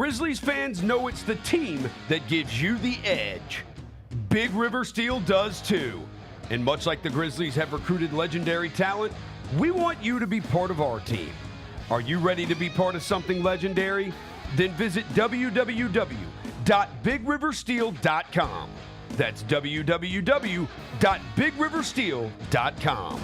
Grizzlies fans know it's the team that gives you the edge. Big River Steel does too. And much like the Grizzlies have recruited legendary talent, we want you to be part of our team. Are you ready to be part of something legendary? Then visit www.bigriversteel.com. That's www.bigriversteel.com.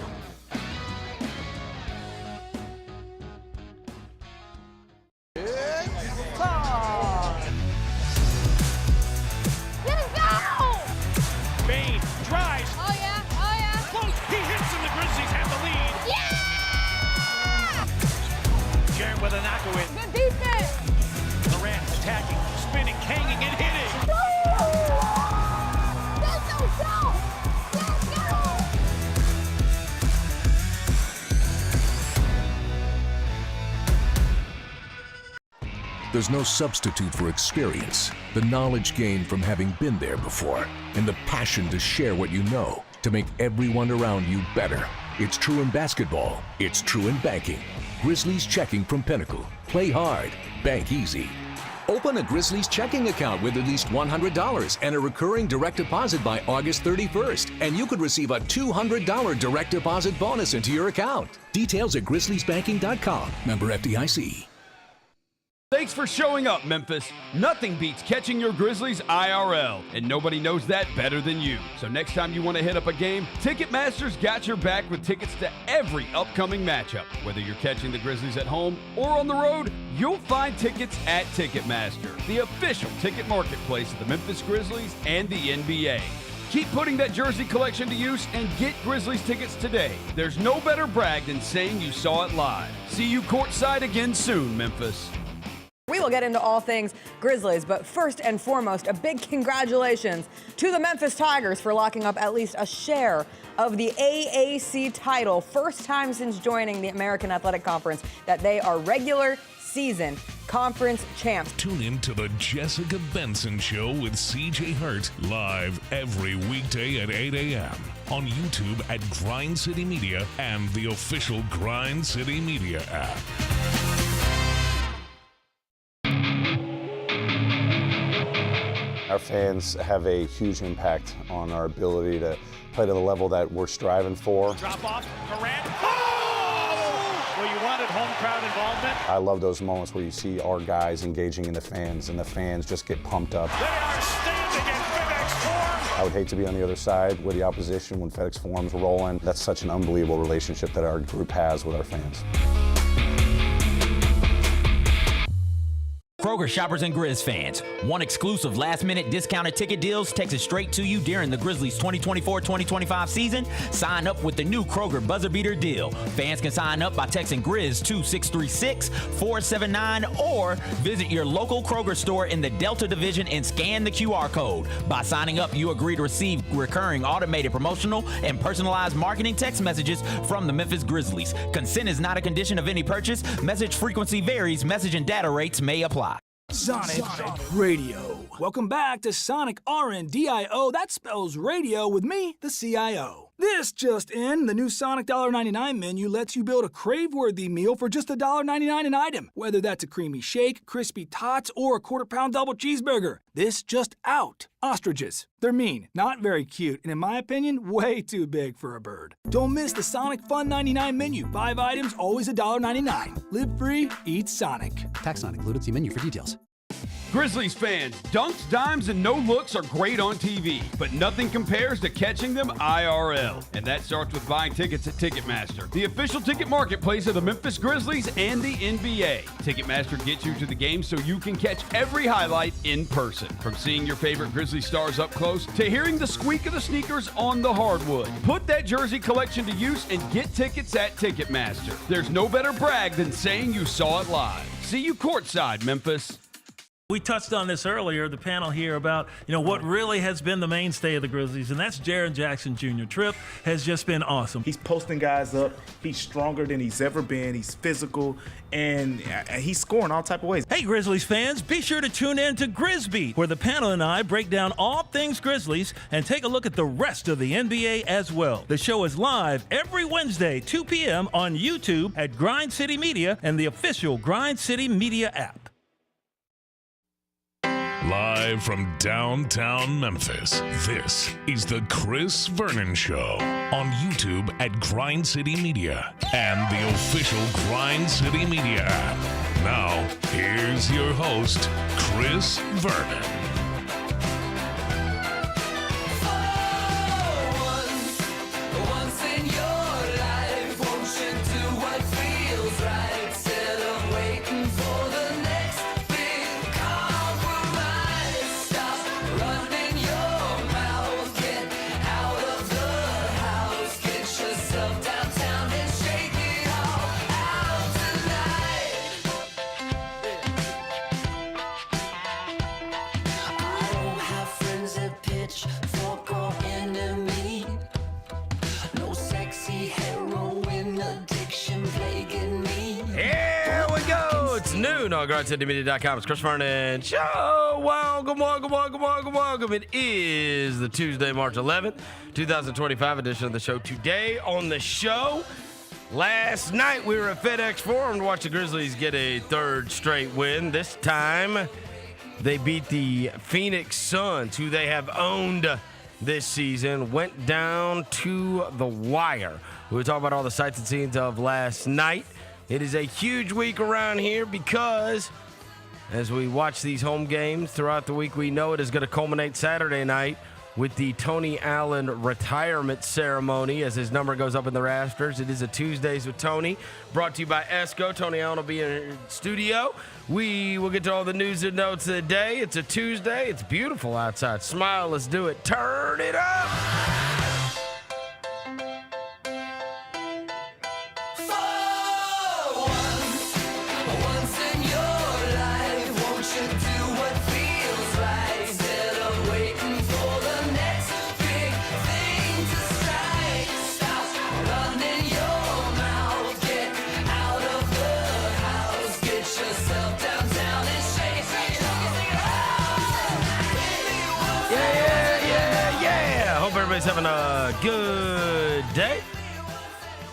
With a knock-away. Good defense. Morant attacking, spinning, hanging, and hitting. Let's go. There's no substitute for experience, the knowledge gained from having been there before, and the passion to share what you know to make everyone around you better. It's true in basketball. It's true in banking. Grizzlies Checking from Pinnacle. Play hard. Bank easy. Open a Grizzlies checking account with at least $100 and a recurring direct deposit by August 31st, and you could receive a $200 direct deposit bonus into your account. Details at grizzliesbanking.com. Member FDIC. Thanks for showing up, Memphis. Nothing beats catching your Grizzlies IRL, and nobody knows that better than you. So next time you want to hit up a game, Ticketmaster's got your back with tickets to every upcoming matchup. Whether you're catching the Grizzlies at home or on the road, you'll find tickets at Ticketmaster, the official ticket marketplace of the Memphis Grizzlies and the NBA. Keep putting that jersey collection to use and get Grizzlies tickets today. There's no better brag than saying you saw it live. See you courtside again soon, Memphis. We will get into all things Grizzlies, but first and foremost, a big congratulations to the Memphis Tigers for locking up at least a share of the AAC title. First time since joining the American Athletic Conference that they are regular season conference champs. Tune in to the Jessica Benson Show with CJ Hurt live every weekday at 8 a.m. on YouTube at Grind City Media and the official Grind City Media app. Our fans have a huge impact on our ability to play to the level that we're striving for. Drop off, Morant. Oh! Well, you wanted home crowd involvement. I love those moments where you see our guys engaging in the fans, and the fans just get pumped up. They are standing in FedEx Forum. I would hate to be on the other side with the opposition when FedEx Forum's rolling. That's such an unbelievable relationship that our group has with our fans. Kroger shoppers and Grizz fans, want exclusive last-minute discounted ticket deals texted straight to you during the Grizzlies 2024-2025 season? Sign up with the new Kroger Buzzer Beater deal. Fans can sign up by texting Grizz to 636-479 or visit your local Kroger store in the Delta Division and scan the QR code. By signing up, you agree to receive recurring automated promotional and personalized marketing text messages from the Memphis Grizzlies. Consent is not a condition of any purchase. Message frequency varies. Message and data rates may apply. Sonic Radio. Welcome back to Sonic RNDIO. That spells radio with me, the CIO. This just in, the new Sonic $1.99 menu lets you build a crave-worthy meal for just $1.99 an item. Whether that's a creamy shake, crispy tots, or a quarter-pound double cheeseburger. This just out. Ostriches. They're mean, not very cute, and in my opinion, way too big for a bird. Don't miss the Sonic Fun 99 menu. 5 items, always $1.99. Live free, eat Sonic. Tax not included. See menu for details. Grizzlies fans, dunks, dimes, and no-looks are great on TV, but nothing compares to catching them IRL. And that starts with buying tickets at Ticketmaster, the official ticket marketplace of the Memphis Grizzlies and the NBA. Ticketmaster gets you to the game so you can catch every highlight in person. From seeing your favorite Grizzly stars up close to hearing the squeak of the sneakers on the hardwood. Put that jersey collection to use and get tickets at Ticketmaster. There's no better brag than saying you saw it live. See you courtside, Memphis. We touched on this earlier, the panel here, about what really has been the mainstay of the Grizzlies, and that's Jaren Jackson Jr. Trip has just been awesome. He's posting guys up. He's stronger than he's ever been. He's physical, and he's scoring all type of ways. Hey, Grizzlies fans, be sure to tune in to GrizzBeat, where the panel and I break down all things Grizzlies and take a look at the rest of the NBA as well. The show is live every Wednesday, 2 p.m. on YouTube at Grind City Media and the official Grind City Media app. Live from downtown Memphis, this is the Chris Vernon Show on YouTube at Grind City Media and the official Grind City Media app. Now, here's your host, Chris Vernon. Noon on GrindCityMedia.com. It's Chris Vernon Show. Welcome. It is the Tuesday, March 11th, 2025 edition of the show. Today on the show, last night we were at FedEx Forum to watch the Grizzlies get a third straight win. This time they beat the Pheonix Suns, who they have owned this season. Went down to the wire. We were talking about all the sights and scenes of last night. It is a huge week around here because as we watch these home games throughout the week, we know it is going to culminate Saturday night with the Tony Allen retirement ceremony as his number goes up in the rafters. It is a Tuesdays with Tony, brought to you by ESCO. Tony Allen will be in the studio. We will get to all the news and notes of the day. It's a Tuesday. It's beautiful outside. Smile. Let's do it. Turn it up. Everybody's having a good day.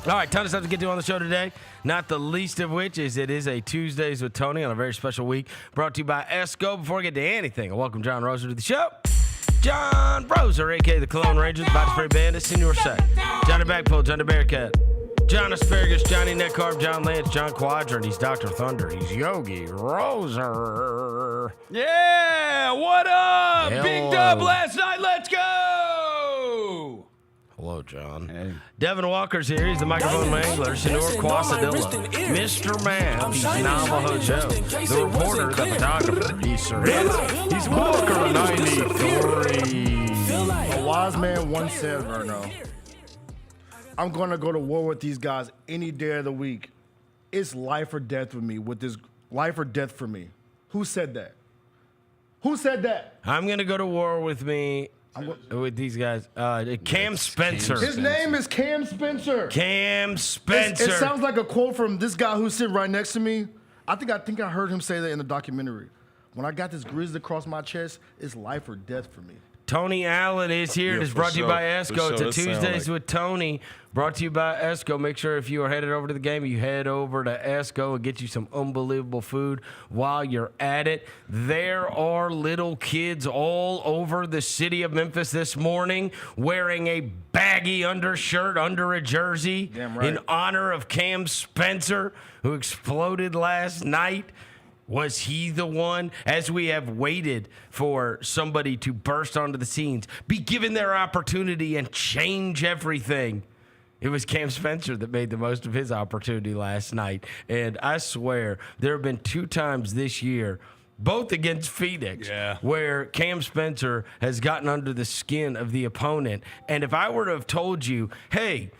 All right, ton of stuff to get to on the show today. Not the least of which is it is a Tuesdays with Tony on a very special week. Brought to you by ESCO. Before we get to anything, I welcome John Roser to the show. John Roser, a.k.a. the Cologne Rangers, Body Spray Bandit, Senior Set, Johnny Bagpull, Johnny Bearcat, John Asparagus, Johnny Neckcarb, John Lance, John Quadrant. He's Dr. Thunder. He's Yogi Roser. Yeah, what up? Hello. Big dub last night. Let's go. Hello, John. Hey. Devin Walker's here. He's the microphone wrangler. Senor Quasadilla. Mr. Man. He's Navajo Joe. The reporter, the photographer. He's Walker 93. A wise man once said, Vernon, I'm going to go to war with these guys any day of the week. It's life or death with me, with this life or death for me. Who said that? Who said that? I'm going to go to war with these guys. Cam Spencer. His name is Cam Spencer. Cam Spencer. It sounds like a quote from this guy who's sitting right next to me. I think I heard him say that in the documentary. When I got this grizzly across my chest, it's life or death for me. Tony Allen is here. It is brought to you by ESCO. It's a Tuesdays with Tony, brought to you by ESCO. Make sure if you are headed over to the game, you head over to ESCO and get you some unbelievable food while you're at it. There are little kids all over the city of Memphis this morning wearing a baggy undershirt under a jersey in honor of Cam Spencer, who exploded last night. Was he the one, as we have waited for somebody to burst onto the scenes, be given their opportunity and change everything? It was Cam Spencer that made the most of his opportunity last night. And I swear, there have been 2 times this year, both against Pheonix, where Cam Spencer has gotten under the skin of the opponent. And if I were to have told you, hey,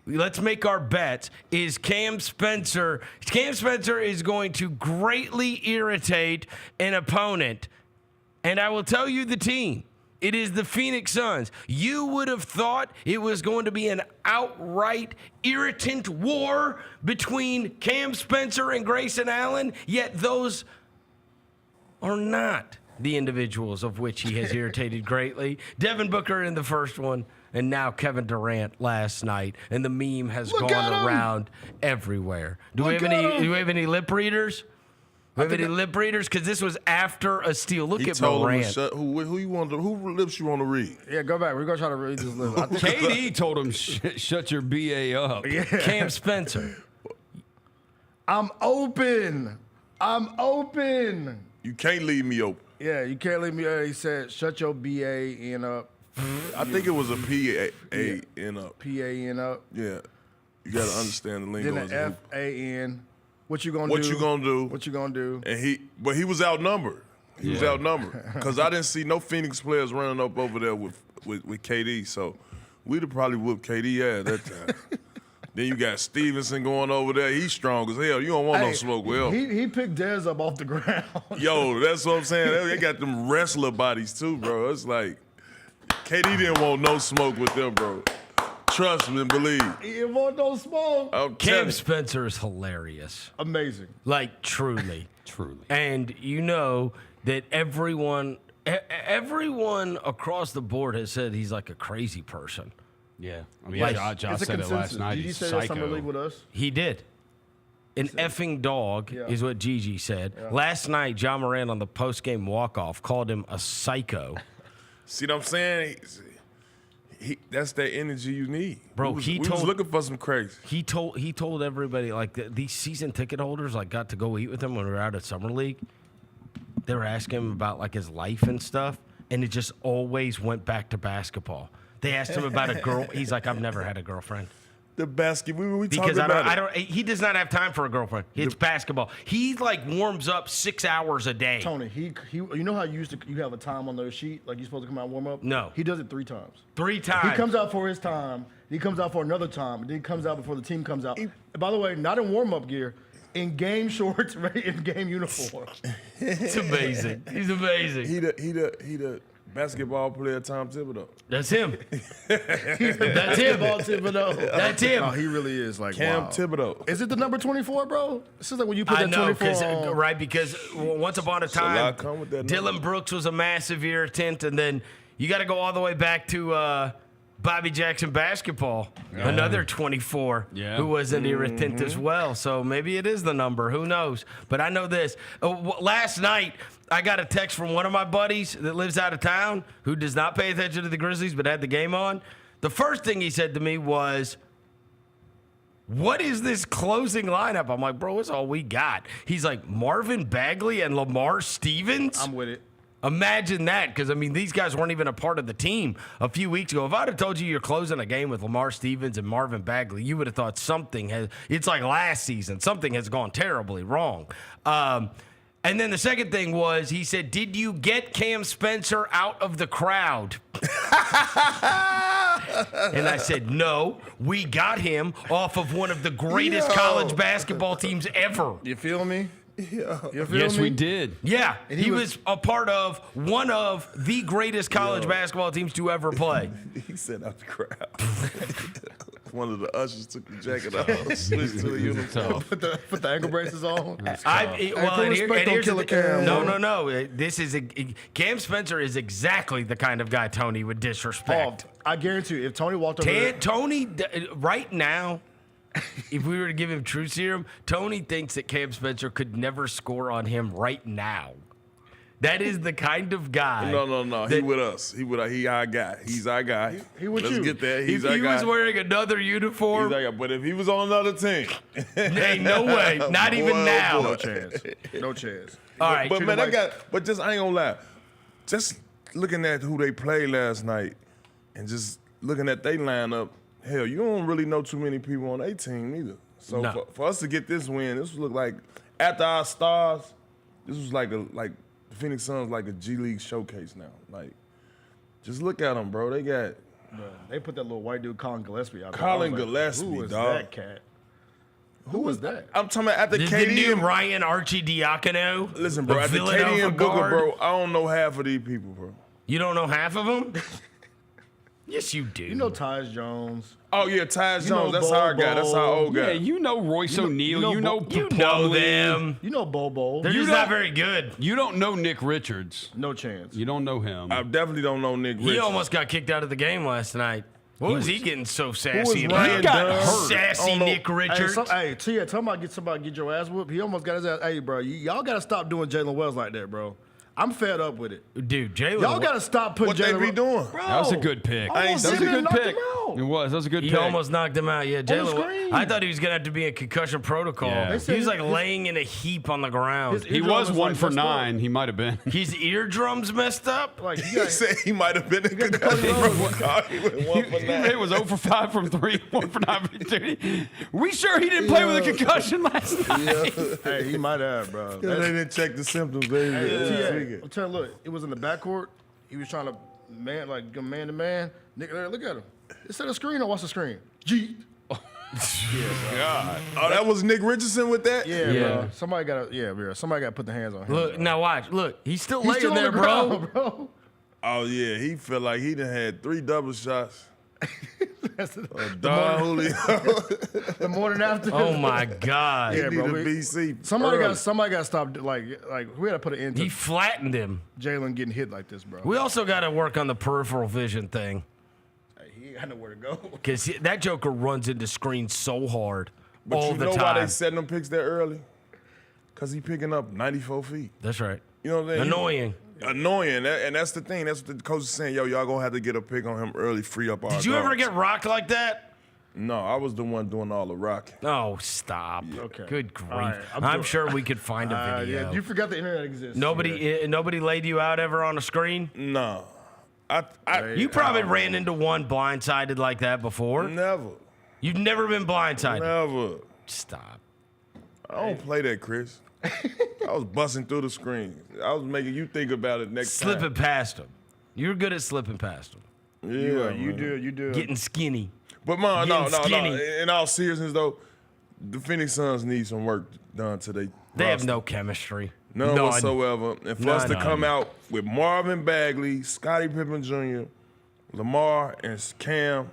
let's make our bets, is Cam Spencer is going to greatly irritate an opponent. And I will tell you the team. It is the Pheonix Suns. You would have thought it was going to be an outright irritant war between Cam Spencer and Grayson Allen, yet those are not the individuals of which he has irritated greatly. Devin Booker in the first one, and now Kevin Durant last night, and the meme has gone around everywhere. Do we have any lip readers? We have any lip readers? Because this was after a steal. Look He at told him Morant. to shut, who you want to, who lips you want to read? Yeah, go back. We're gonna try to read this lip. KD told him shut your BA up. Yeah. Cam Spencer. I'm open. You can't leave me open. Yeah, you can't leave me. He said, shut your BA-N up. I think it was a P-A-N up. P-A-N up. Yeah. You got to understand the lingo. Then an F-A-N. What you gonna do? What you gonna do? What you gonna do? And he was outnumbered. He was outnumbered. Because I didn't see no Phoenix players running up over there with KD. So we'd have probably whooped KD that time. Then you got Stevenson going over there. He's strong as hell. You don't want no smoke with him. He picked Dez up off the ground. Yo, that's what I'm saying. They got them wrestler bodies too, bro. It's like KD didn't want no smoke with them, bro. Trust me and believe. He didn't want no smoke. Cam Spencer is hilarious. Amazing. Like, truly. Truly. And you know that everyone across the board has said he's like a crazy person. Yeah. I mean, Like, Josh said it last night. Did he He's say that summer psycho. league with us? He did. An effing dog is what Gigi said. Yeah. Last night, Ja Morant on the post-game walk-off called him a psycho. See what I'm saying? That's that energy you need. Bro, we was looking for some crazy. He told everybody, like, these season ticket holders, like, got to go eat with him when we were out at Summer League. They were asking him about, like, his life and stuff, and it just always went back to basketball. They asked him about a girl. He's like, I've never had a girlfriend. The basketball. We Because talking about he does not have time for a girlfriend. It's basketball. He like warms up 6 hours a day. Tony, he you know how you have a time on the sheet, like you're supposed to come out and warm up? No. He does it 3 times. 3 times. He comes out for his time, he comes out for another time, and then he comes out before the team comes out. And by the way, not in warm-up gear, in game shorts, right, in game uniform. It's amazing. He's amazing. He the basketball player Tom Thibodeau. That's him. That's him. Thibodeau. That's him. No, he really is like Cam wow. Thibodeau. Is it the number 24, bro? This is like when you put that 24 on. Right, because once upon a time, Dylan Brooks was a massive irritant, and then you got to go all the way back to Bobby Jackson basketball, another 24, who was an irritant as well. So maybe it is the number. Who knows? But I know this. Last night, I got a text from one of my buddies that lives out of town who does not pay attention to the Grizzlies but had the game on. The first thing he said to me was, what is this closing lineup? I'm like, bro, it's all we got. He's like, Marvin Bagley and Lamar Stevens? I'm with it. Imagine that, because, I mean, these guys weren't even a part of the team a few weeks ago. If I'd have told you you're closing a game with Lamar Stevens and Marvin Bagley, you would have thought it's like last season. Something has gone terribly wrong. And then the second thing was, he said, did you get Cam Spencer out of the crowd? And I said, no, we got him off of one of the greatest college basketball teams ever. You feel me? Yes, we did. Yeah, he was a part of one of the greatest college basketball teams to ever play. He said out the crowd. One of the ushers took the jacket off, switched to a uniform. Put the ankle braces on. No. This is Cam Spencer is exactly the kind of guy Tony would disrespect. I guarantee you, if Tony walked over there, Tony, right now, if we were to give him truth serum, Tony thinks that Cam Spencer could never score on him right now. That is the kind of guy. No. He with us. He our guy. He's our guy. He with Let's you. get that. If he was wearing another uniform, he's our guy. But if he was on another team, hey, no way. Not even now. no chance. No chance. All right. But man, I ain't gonna lie. Just looking at who they played last night, and just looking at their lineup, hell, you don't really know too many people on their team either. So for us to get this win, this looked like after our stars, this was like the Phoenix Suns like a G League showcase now. Like, just look at them, bro. They got. Bro, they put that little white dude, Colin Gillespie, out there. Colin Gillespie, who was dog. that cat? Who was that? I'm talking about after The KD new and Ryan Arcidiacono. Listen, bro. the After Villanova KD and Booker, guard. bro, I don't know half of these people, bro. You don't know half of them? Yes, you do. You know Tyus Jones. Oh yeah, Tyus You Jones. know That's our Bo guy. That's Bo. our old guy. Yeah, you know Royce O'Neal. You know them. You know Bobo. They're just not very good. You don't know Nick Richards. No chance. You don't know him. I definitely don't know Nick Richards. He almost got kicked out of the game last night. What was he getting so sassy He about? got hurt. Sassy Nick Richards. Hey, Tia, talking about somebody get your ass whooped. He almost got his ass. Hey, bro, y'all got to stop doing Jalen Wells like that, bro. I'm fed up with it. Dude, Jalen. Y'all got to stop putting Jalen. What they be doing? Bro, That was a good pick. That was a good pick. It was. That was a good He pick. almost knocked him out. Yeah, Jalen. I thought he was going to have to be in concussion protocol. Yeah. He was like laying in a heap on the ground. He was 1 for 9. He might have been. His eardrums messed up? Like, He said he might have been in concussion protocol. He went 1 for 9. It was 0 for 5 from 3, 1 for 9 from 2. We sure he didn't play with a concussion last night? Hey, he might have, bro. They didn't check the symptoms. I'm telling you, look, it was in the backcourt. He was trying to go man to man. Nick, look at him. Is that a screen or what's the screen? G. God. Oh, that was Nick Richardson with that? Yeah, bro. Somebody got to put the hands on him. Look, now watch. Look, he's still He's laying still on there, the ground, bro. Oh, yeah. He felt like he done had 3 double shots. The morning after. Oh, my God. Yeah, bro. BC. Somebody got to stop. Like we got to put an end to. He flattened him. Jalen getting hit like this, bro. We also got to work on the peripheral vision thing. He ain't got nowhere to go. Because that Joker runs into screens so hard But all you the know time. why they setting them picks that early? Because he picking up 94 feet. That's right. You know what I'm saying? Annoying. And that's the thing. That's what the coach is saying. Yo, y'all going to have to get a pick on him early, free up our Did you ever get rocked like that? No, I was the one doing all the rocking. Oh, stop. Yeah. Okay. Good grief. All right, I'm sure we could find a video. Yeah, you forgot the internet exists. Nobody laid you out ever on a screen? No. You probably ran into one blindsided like that before. Never. You've never been blindsided? Never. Stop. I don't play that, Chris. I was busting through the screen. I was making you think about it next time. Slipping past them. You're good at slipping past them. Yeah, you do. Getting skinny. But, man, no. Skinny. In all seriousness, though, the Phoenix Suns need some work done today. They have no chemistry. None whatsoever. And for us to come out with Marvin Bagley, Scottie Pippen Jr., Lamar, and Cam,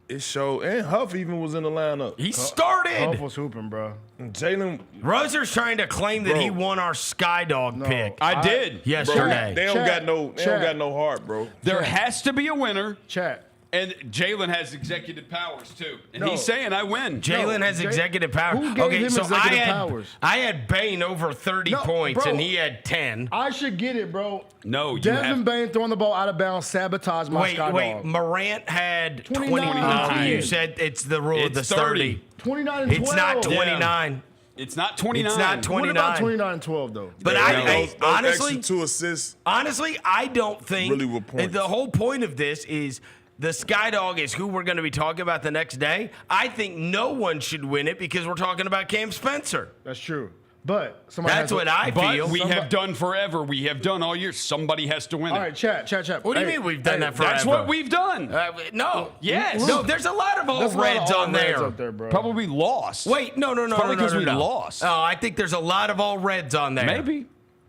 it showed. And Huff even was in the lineup. He started. Huff was hooping, bro. Jalen. Roser's trying to claim that he won our Skydog pick. I did. Yesterday. They don't got no heart, bro. There has to be a winner. Chat. And Jalen has executive powers, too. And he's saying, I win. Jalen has executive powers. Who gave him executive powers? I had Bane over 30 points, bro. and he had 10. I should get it, bro. No, you Desmond Bane throwing the ball out of bounds sabotaged my Skydog. Wait. Morant had 29. 29. You said it's the rule of the 30. 29 and 12. It's not 29. Yeah. It's not 29. It's not 29. What about 29 and 12, though? But I honestly, extra 2 assists. Honestly, I don't think really were points. The whole point of this is the Skydog is who we're going to be talking about the next day. I think no one should win it because we're talking about Cam Spencer. That's true. But that's what I feel. But we have done forever. We have done all year. Somebody has to win it. All right, chat. What do you mean we've done that forever? That's what we've done. No. Yes. No, there's a lot of all reds on there. Bro. Probably lost. Wait, no. Probably because we lost. Oh, I think there's a lot of all reds on there. Maybe.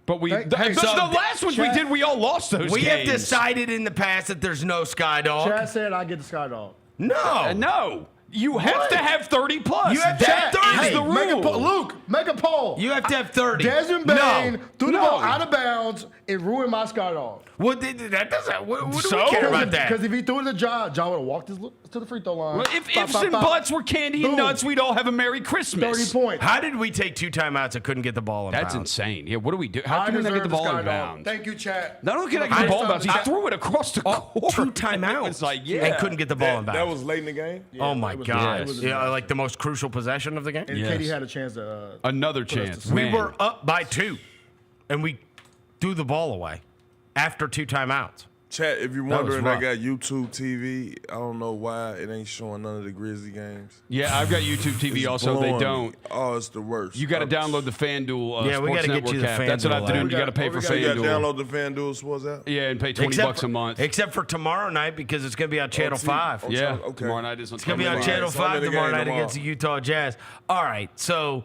But we the so last ones we did, we all lost those We games. have decided in the past that there's no Skydog. Chad said I get the Skydog. No. No. You have to have 30 plus. You have to have 30. That's the rule. Luke, make a poll. You have to have 30. Desmond Bane threw the ball out of bounds and ruined my Skydog. What that doesn't? What do we care about that? Because if he threw it to Ja would have walked to the free throw line. Well, if ifs and buts were candy and nuts, we'd all have a Merry Christmas. 30 points. How did we take 2 timeouts and couldn't get the ball in bounds? That's insane. Yeah, what do we do? How can we not get the ball in bounds? Thank you, Chad. Not only can I get the ball in bounds, he threw it across the court. 2 timeouts. It's like, and couldn't get the ball in bounds. That was late in the game? Oh, my God. Yes. Yeah, like the most crucial possession of the game? And Katie had a chance to... Another chance. We were up by 2, and we threw the ball away after 2 timeouts. Chat, if you're wondering, I got YouTube TV. I don't know why it ain't showing none of the Grizzly games. Yeah, I've got YouTube TV It's also. blowing They me. don't. Oh, it's the worst. You got to download the FanDuel Yeah, we Sports gotta get Network you the app. That's what I have to do. FanDuel You got to pay for You got to FanDuel. download the FanDuel Sports app? Yeah, and pay $20 a month. Except for tomorrow night because it's going to be on Channel 5. Yeah, okay. tomorrow night is on It's going to be on Channel 5 tomorrow night against the Utah Jazz. All right, so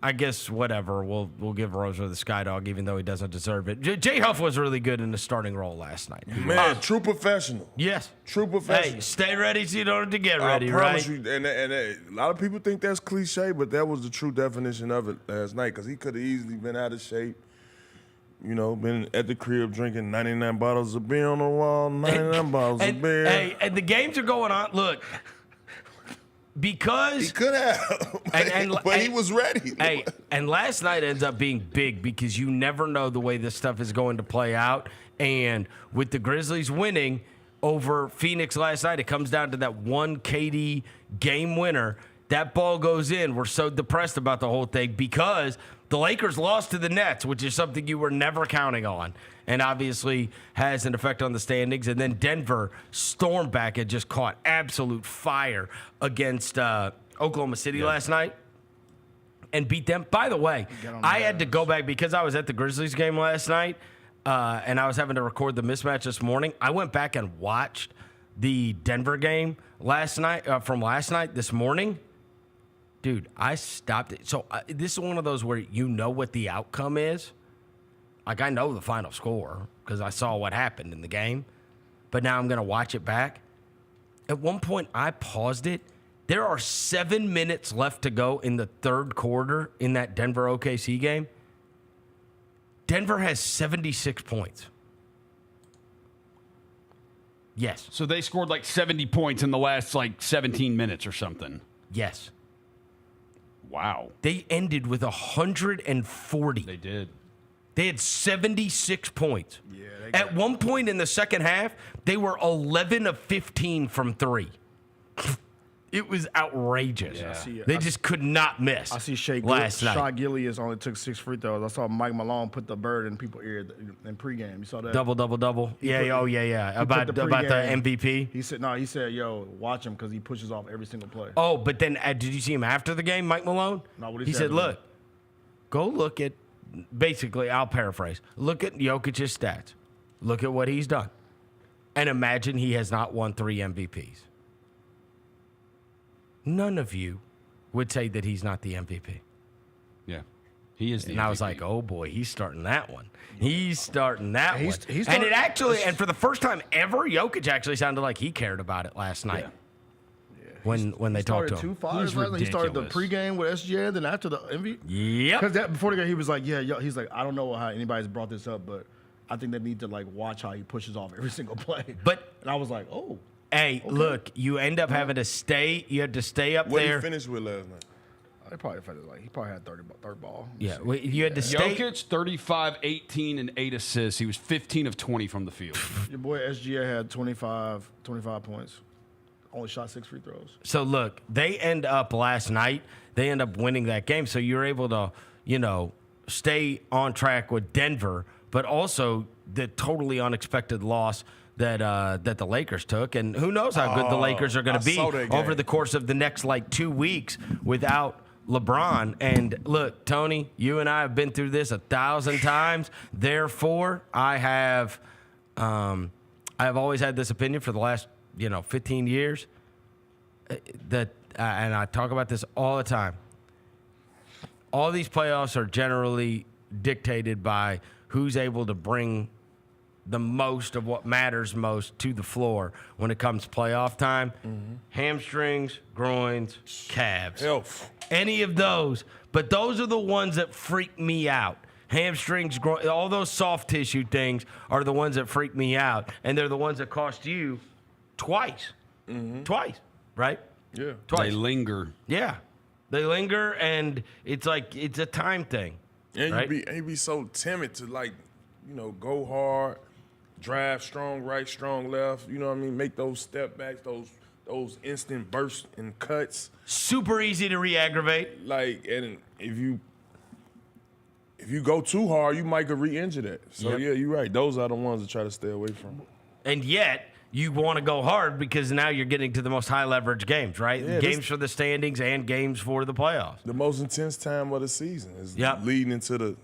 I guess whatever. We'll give Roser the Skydog even though he doesn't deserve it. Jay Huff was really good in the starting role last night. Man, true professional. Yes. True professional. Hey, stay ready so you don't have to get ready, I promise right? you, and a lot of people think that's cliche, but that was the true definition of it last night because he could have easily been out of shape. You know, been at the crib drinking 99 bottles of beer on the wall, 99 bottles of beer. Hey, and the games are going on. Look, because he could have, but he was ready. Hey, and last night ends up being big because you never know the way this stuff is going to play out. And with the Grizzlies winning over Pheonix last night, it comes down to that one KD game winner. That ball goes in. We're so depressed about the whole thing because the Lakers lost to the Nets, which is something you were never counting on, and obviously has an effect on the standings. And then Denver stormed back and just caught absolute fire against Oklahoma City last night and beat them. By the way, I had to go back because I was at the Grizzlies game last night, and I was having to record the mismatch this morning. I went back and watched the Denver game last night this morning. Dude, I stopped it. So this is one of those where you know what the outcome is. Like, I know the final score because I saw what happened in the game. But now I'm going to watch it back. At one point, I paused it. There are 7 minutes left to go in the third quarter in that Denver OKC game. Denver has 76 points. Yes. So they scored like 70 points in the last like 17 minutes or something. Yes. Wow. They ended with 140. They did. They had 76 points. Yeah. At one point in the second half, they were 11 of 15 from three. It was outrageous. Yeah. They just could not miss. I see Shai Gilgeous only took 6 free throws. I saw Mike Malone put the bird in people's ear in pregame. You saw that? Double. Yeah. About the MVP. He said, yo, watch him because he pushes off every single play. Oh, but then did you see him after the game, Mike Malone? No, what he said, look, go look at, basically, I'll paraphrase, look at Jokic's stats. Look at what he's done. And imagine he has not won 3 MVPs. None of you would say that he's not the MVP. Yeah, he is the MVP. And I was like, oh, boy, he's starting that one. He's starting that one. And it actually, and for the first time ever, Jokic actually sounded like he cared about it last night. Yeah. When they talked to him. He started the pregame with SGA, then after the MVP. Yep. Because before the game, he was like, he's like, I don't know how anybody's brought this up, but I think they need to like watch how he pushes off every single play. And I was like, oh. Hey, okay. Look, you end up having to stay. You had to stay up there. What did he finish with last night? He probably had third ball. Yeah, you had to stay. Jokic, 35, 18, and 8 assists. He was 15 of 20 from the field. Your boy SGA had 25 points. Only shot 6 free throws. So, look, they end up last night. They end up winning that game. So you're able to, stay on track with Denver, but also the totally unexpected loss that the Lakers took. And who knows how good the Lakers are going to be over the course of the next, 2 weeks without LeBron. And look, Tony, you and I have been through this 1,000 times. Therefore, I have always had this opinion for the last 15 years that, and I talk about this all the time. All these playoffs are generally dictated by who's able to bring the most of what matters most to the floor when it comes to playoff time. Mm-hmm. Hamstrings, groins, calves. Health. Any of those. But those are the ones that freak me out. Hamstrings, groin, all those soft tissue things are the ones that freak me out. And they're the ones that cost you twice. Mm-hmm. Twice, right? Yeah. Twice. They linger. Yeah. They linger, and it's it's a time thing. And right? you be so timid to go hard, drive strong right, strong left. You know what I mean? Make those step backs, those instant bursts and cuts. Super easy to re-aggravate. And if you go too hard, you might get re-injure that. So yeah, you're right. Those are the ones to try to stay away from. And yet, you want to go hard because now you're getting to the most high leverage games, right? Yeah, games for the standings and games for the playoffs. The most intense time of the season is leading into the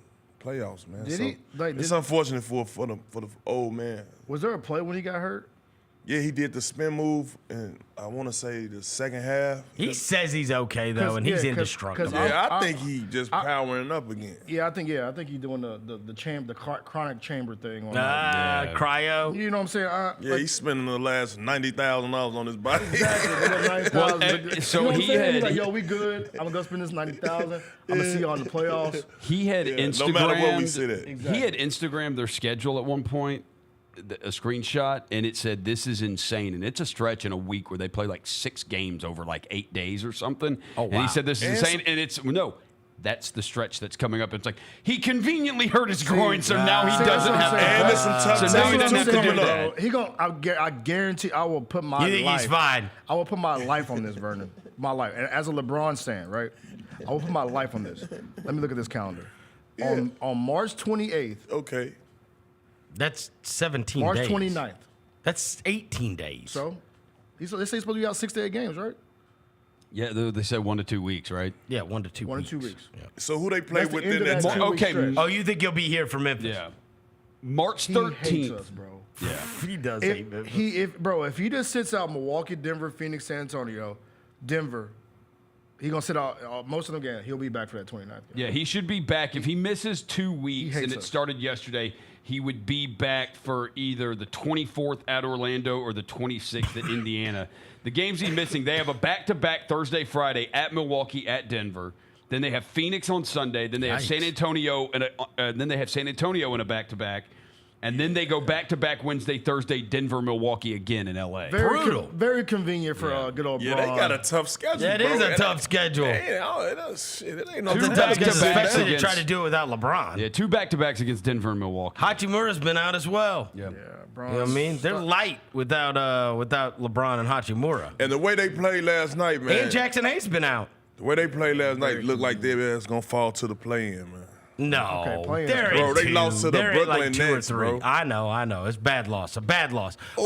playoffs, man. It's unfortunate for the old man. Was there a play when he got hurt? Yeah, he did the spin move, and I want to say the second half. He says he's okay though, and he's indestructible. Yeah, I think he just powering up again. Yeah, I think he's doing the chronic chamber thing on cryo. You know what I'm saying? He's spending the last $90,000 on his body. Exactly. So he had, he's like, yo, we good. I'm gonna go spend this $90,000. I'm gonna see y'all in the playoffs. He had Instagrammed. No matter what we sit at. He had Instagrammed their schedule at one point. A screenshot, and it said, "This is insane," and it's a stretch in a week where they play like 6 games over like 8 days or something. Oh, wow. And he said, "This is insane," and that's the stretch that's coming up. It's like he conveniently hurt his groin, so now he doesn't have to. And there's some tough so now he doesn't have to do coming that. I guarantee I will put my life. You think he's fine? I will put my life on this, Vernon. My life. And as a LeBron's fan, right? I will put my life on this. Let me look at this calendar. Yeah. On March 28th. Okay. That's 17 March days. 29th. That's 18 days. So, they say he's supposed to be out 6 to 8 games, right? Yeah, they said 1 to 2 weeks, right? Yeah, 1 to 2 1 weeks. to 2 weeks. Yeah. So who they play That's the within end that of that time? 2-week Okay. stretch. Oh, you think he'll be here for Memphis? Yeah. March He 13th. hates us, bro. Yeah. He does hate Memphis. If he just sits out Milwaukee, Denver, Phoenix, San Antonio, Denver, he gonna sit out most of them games. He'll be back for that 29th game. Yeah, he should be back. If he misses 2 weeks hates and it us. started yesterday, he would be back for either the 24th at Orlando or the 26th at Indiana. The games he's missing, they have a back-to-back Thursday, Friday at Milwaukee, at Denver. Then they have Phoenix on Sunday. Then they have San Antonio, and then they have San Antonio in a back-to-back. And then they go back-to-back Wednesday, Thursday, Denver, Milwaukee again in L.A. Brutal. Very convenient for good old Yeah, Bron. they got a tough schedule. That is a tough schedule. It ain't no It's a tough tough schedule, back-to-backs especially to against- try to do it without LeBron. Yeah, 2 back-to-backs against Denver and Milwaukee. Hachimura's been out as well. Yeah. Bron. You know what I mean? They're light without LeBron and Hachimura. And the way they played last night, man. And Jackson Hayes been out. The way they played last night looked like their ass gonna fall to the play-in, man. No, Okay, they're Bro, in they two. lost to the They're in Brooklyn like 2 or Nets, 3. bro. I know. It's a bad loss. All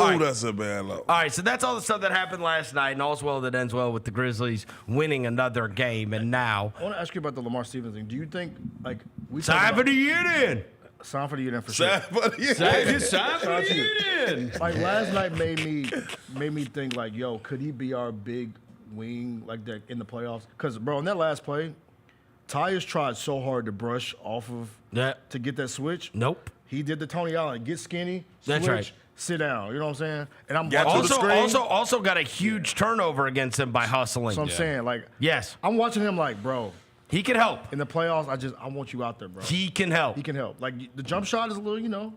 Oh, right. that's a bad loss. All right, so that's all the stuff that happened last night, and all's well that ends well with the Grizzlies winning another game. And now, I want to ask you about the Lamar Stevens thing. Do you think we time for the year then? sign for the year then for sure? Sign for the year. Sign for the year. Like last night made me think like, yo, could he be our big wing like that in the playoffs? Because bro, in that last play, Tyus tried so hard to brush off of to get that switch. Nope. He did the Tony Allen, get skinny, That's switch, right. sit down. You know what I'm saying? And I'm Got to the screen. Also got a huge turnover against him by hustling. So I'm saying, like, yes, I'm watching him like, bro, he can help. in the playoffs, I want you out there, bro. He can help. He can help. Like the jump shot is a little, you know.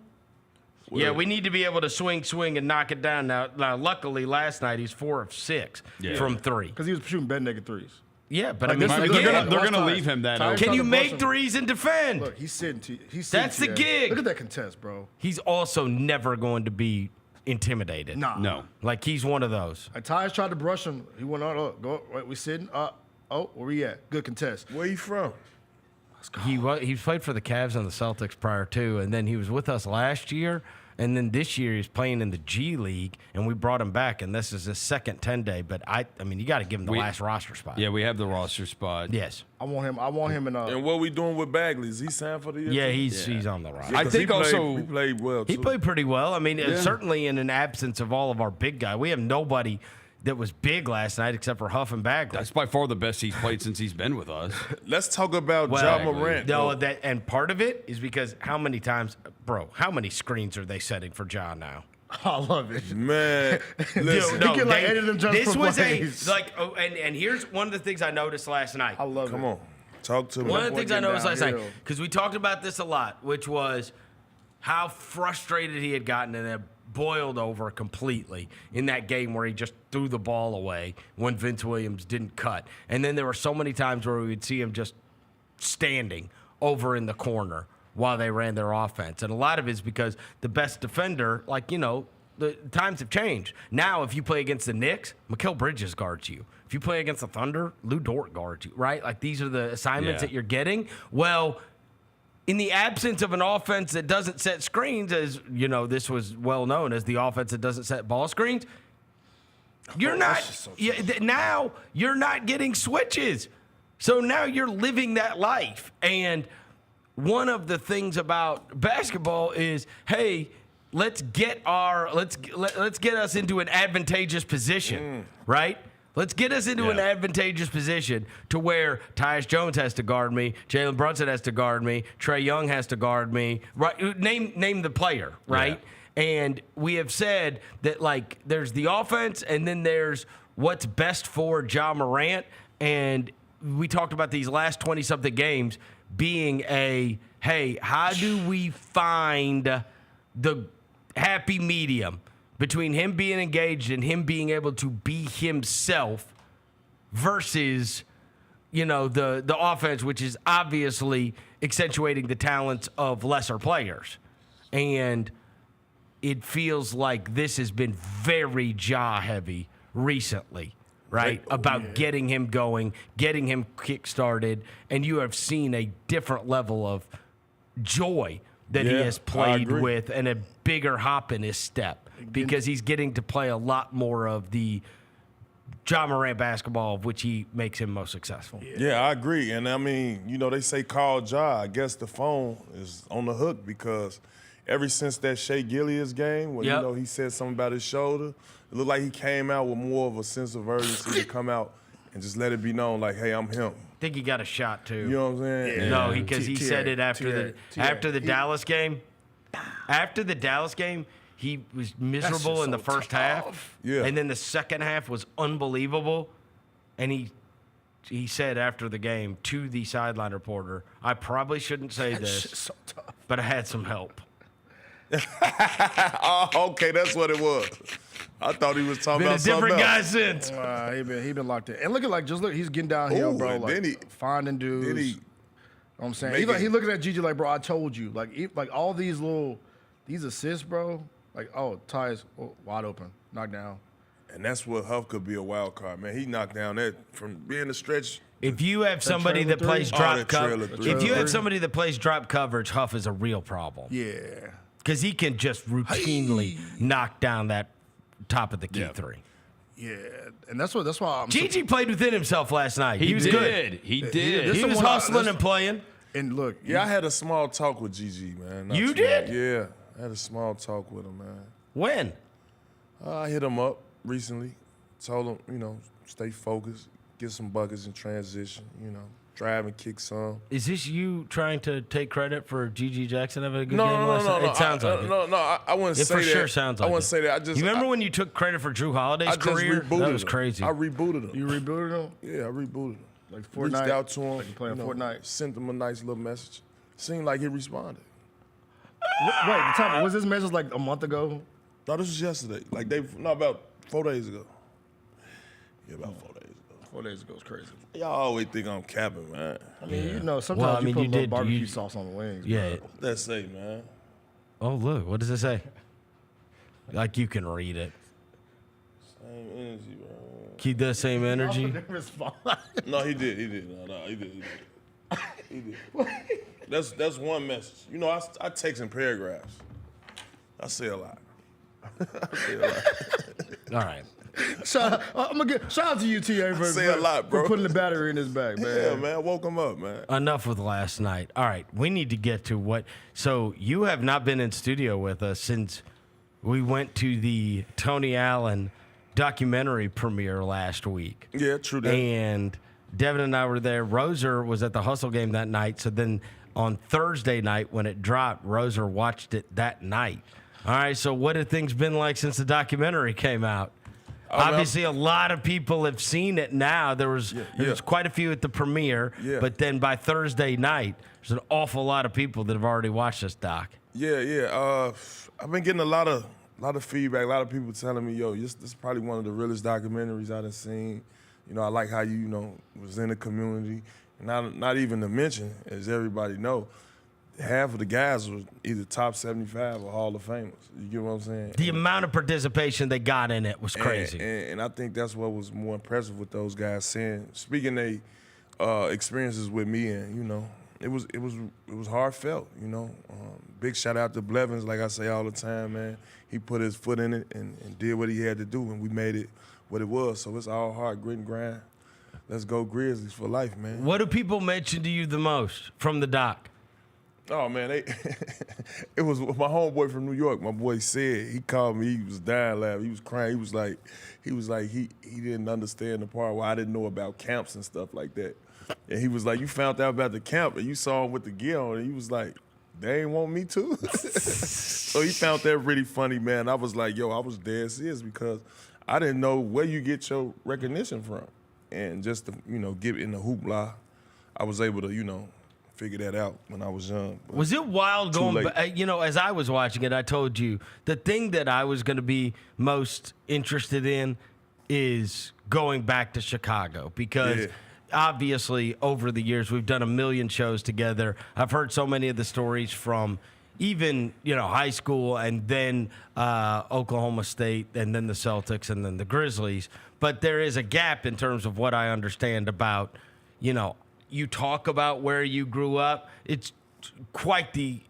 Yeah, we need to be able to swing, and knock it down. Now luckily, last night he's 4 of 6 from 3. Because he was shooting bad naked threes. Yeah, but Like, I mean, this is- again, they're gonna leave him that Tyus open. can tried you to make bust him. threes and defend? Look, he's sitting to That's the gig. Look at that contest, bro. He's also never going to be intimidated. Nah. No. Like he's one of those. Tyus tried to brush him. He went on. Oh, go. Right, we sitting. Oh, where we at? Good contest. Where you from? He played for the Cavs and the Celtics prior to, and then he was with us last year. And then this year he's playing in the G League, and we brought him back, and this is his second 10-day. But I mean, you got to give him the last roster spot. Yeah, we have the roster spot. Yes. I want him in. And what we doing with Bagley? Is he signed for the year? Yeah, he's on the roster. I think he played well. He too. played pretty well. I mean, certainly in an absence of all of our big guys. We have nobody that was big last night except for Huff and Bagley. That's by far the best he's played since he's been with us. Let's talk about Ja Morant. No, and part of it is because how many screens are they setting for Ja now? I love it, man. Listen, he can like edit them just this for was plays. and here's one of the things I noticed last night. I love it. Come on, talk to me. One of the things I noticed last night, downhill. because we talked about this a lot, which was how frustrated he had gotten and then boiled over completely in that game where he just threw the ball away when Vince Williams didn't cut. And then there were so many times where we would see him just standing over in the corner while they ran their offense. And a lot of it is because the best defender, the times have changed. Now, if you play against the Knicks, Mikal Bridges guards you. If you play against the Thunder, Lou Dort guards you, right? Like, these are the assignments that you're getting. Well, in the absence of an offense that doesn't set screens, as you know, this was well known as the offense that doesn't set ball screens, now you're not getting switches. So now you're living that life. And one of the things about basketball is, hey, let's get us into an advantageous position, right? Let's get us into an advantageous position to where Tyus Jones has to guard me, Jalen Brunson has to guard me, Trae Young has to guard me. Right? Name the player, right? Yeah. And we have said that, like, there's the offense and then there's what's best for Ja Morant. And we talked about these last 20-something games being hey, how do we find the happy medium between him being engaged and him being able to be himself versus, the offense, which is obviously accentuating the talents of lesser players. And it feels like this has been very Ja heavy recently, right? About getting him going, getting him kick-started, and you have seen a different level of joy that he has played with and a bigger hop in his step because he's getting to play a lot more of the Ja Morant basketball of which he makes him most successful. Yeah, I agree. And, I mean, they say call Ja. I guess the phone is on the hook because ever since that Shea Gilgeous game when, he said something about his shoulder, it looked like he came out with more of a sense of urgency to come out and just let it be known, like, hey, I'm him. I think he got a shot, too. You know what I'm saying? Yeah. No, because he said it after the Dallas game. After the Dallas game, he was miserable in the first half. Yeah. And then the second half was unbelievable. And he said after the game to the sideline reporter, I probably shouldn't say this, but I had some help. Oh, okay, that's what it was. I thought he was talking about something different else. guy since. He been locked in. And look, he's getting downhill, bro. Like, finding dudes. Then you know what I'm saying? He looking at Gigi like, bro, I told you. Like all these assists, bro. Like, Tyus, wide open, knocked down. And that's what Huff could be a wild card, man. He knocked down that from being a stretch. If you have somebody that plays drop coverage, Huff is a real problem. Yeah. Because he can just routinely knock down that top of the key three. Yeah, and that's why Gigi played within himself last night. He was did. Good. He did. He was hustling and playing. And look, I had a small talk with Gigi, man. You did? Yeah, I had a small talk with him, man. When? I hit him up recently. Told him, stay focused, get some buckets in transition, drive and kick some. Is this you trying to take credit for Gigi Jackson having a good game last night? No. It sounds like it. No, I wouldn't say that. It for sure sounds like it. I wouldn't say that. You remember when you took credit for Drew Holiday's career? That was crazy. I rebooted him. You rebooted him? Yeah, I rebooted him. Like Fortnite? Reached out to him. Like playing Fortnite? Sent him a nice little message. Seemed like he responded. Wait, was this message like a month ago? No, this was yesterday. About 4 days ago. Yeah, about 4 days ago. 4 days ago is crazy. Y'all always think I'm capping, man. I mean, sometimes you put a little barbecue sauce on the wings. Yeah. What that say, man? Oh, look. What does it say? Like you can read it. Same energy, bro. Keep that same energy. No, he did. No, he did. He did. That's one message. I text in paragraphs. I say a lot. All right. Shout out to you, TA, for putting the battery in his bag, man. Yeah, man. I woke him up, man. Enough with last night. All right. We need to get to what. So you have not been in studio with us since we went to the Tony Allen documentary premiere last week. Yeah, true that. And Devin and I were there. Roser was at the Hustle game that night. So then on Thursday night when it dropped, Roser watched it that night. All right. So what have things been like since the documentary came out? Obviously, a lot of people have seen it now. There was quite a few at the premiere, but then by Thursday night, there's an awful lot of people that have already watched this doc. Yeah. I've been getting a lot of feedback. A lot of people telling me, "Yo, this is probably one of the realest documentaries I've seen." I like how you was in the community. Not even to mention, as everybody know, half of the guys were either top 75 or Hall of Famers. You get what I'm saying? The amount of participation they got in it was crazy. And I think that's what was more impressive with those guys speaking their experiences with me, and it was heartfelt. Big shout out to Blevins, like I say all the time, man. He put his foot in it and did what he had to do, and we made it what it was. So it's all hard, grit and grind. Let's go Grizzlies for life, man. What do people mention to you the most from the doc? Oh man, it was my homeboy from New York. My boy said he called me. He was dying laughing. He was crying. He was like he didn't understand the part where I didn't know about camps and stuff like that. And he was like, you found out about the camp and you saw him with the gear on, and he was like, they ain't want me to. So he found that really funny, man. I was like, yo, I was dead serious because I didn't know where you get your recognition from, and just to get in the hoopla, I was able to figure that out when I was young. Was it wild going back? As I was watching it, I told you the thing that I was going to be most interested in is going back to Chicago because obviously over the years we've done a million shows together. I've heard so many of the stories from even high school and then Oklahoma State and then the Celtics and then the Grizzlies. But there is a gap in terms of what I understand about you talk about where you grew up. It's quite the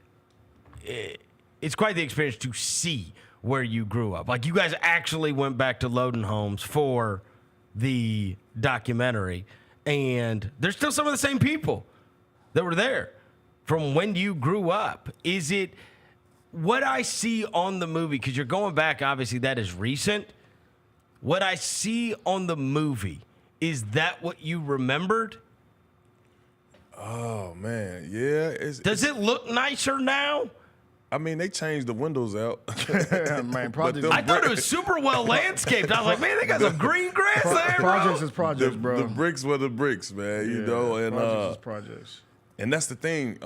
experience to see where you grew up. Like you guys actually went back to Loden Homes for the documentary, and there's still some of the same people that were there from when you grew up. Is it what I see on the movie? Because you're going back, obviously that is recent. What I see on the movie, is that what you remembered? Oh man, yeah. Does it look nicer now? I mean, they changed the windows out. Man, I thought it was super well landscaped. I was like, man, they got some green grass there, bro. Projects is projects, bro. The bricks were the bricks, man. And projects is projects. And that's the thing.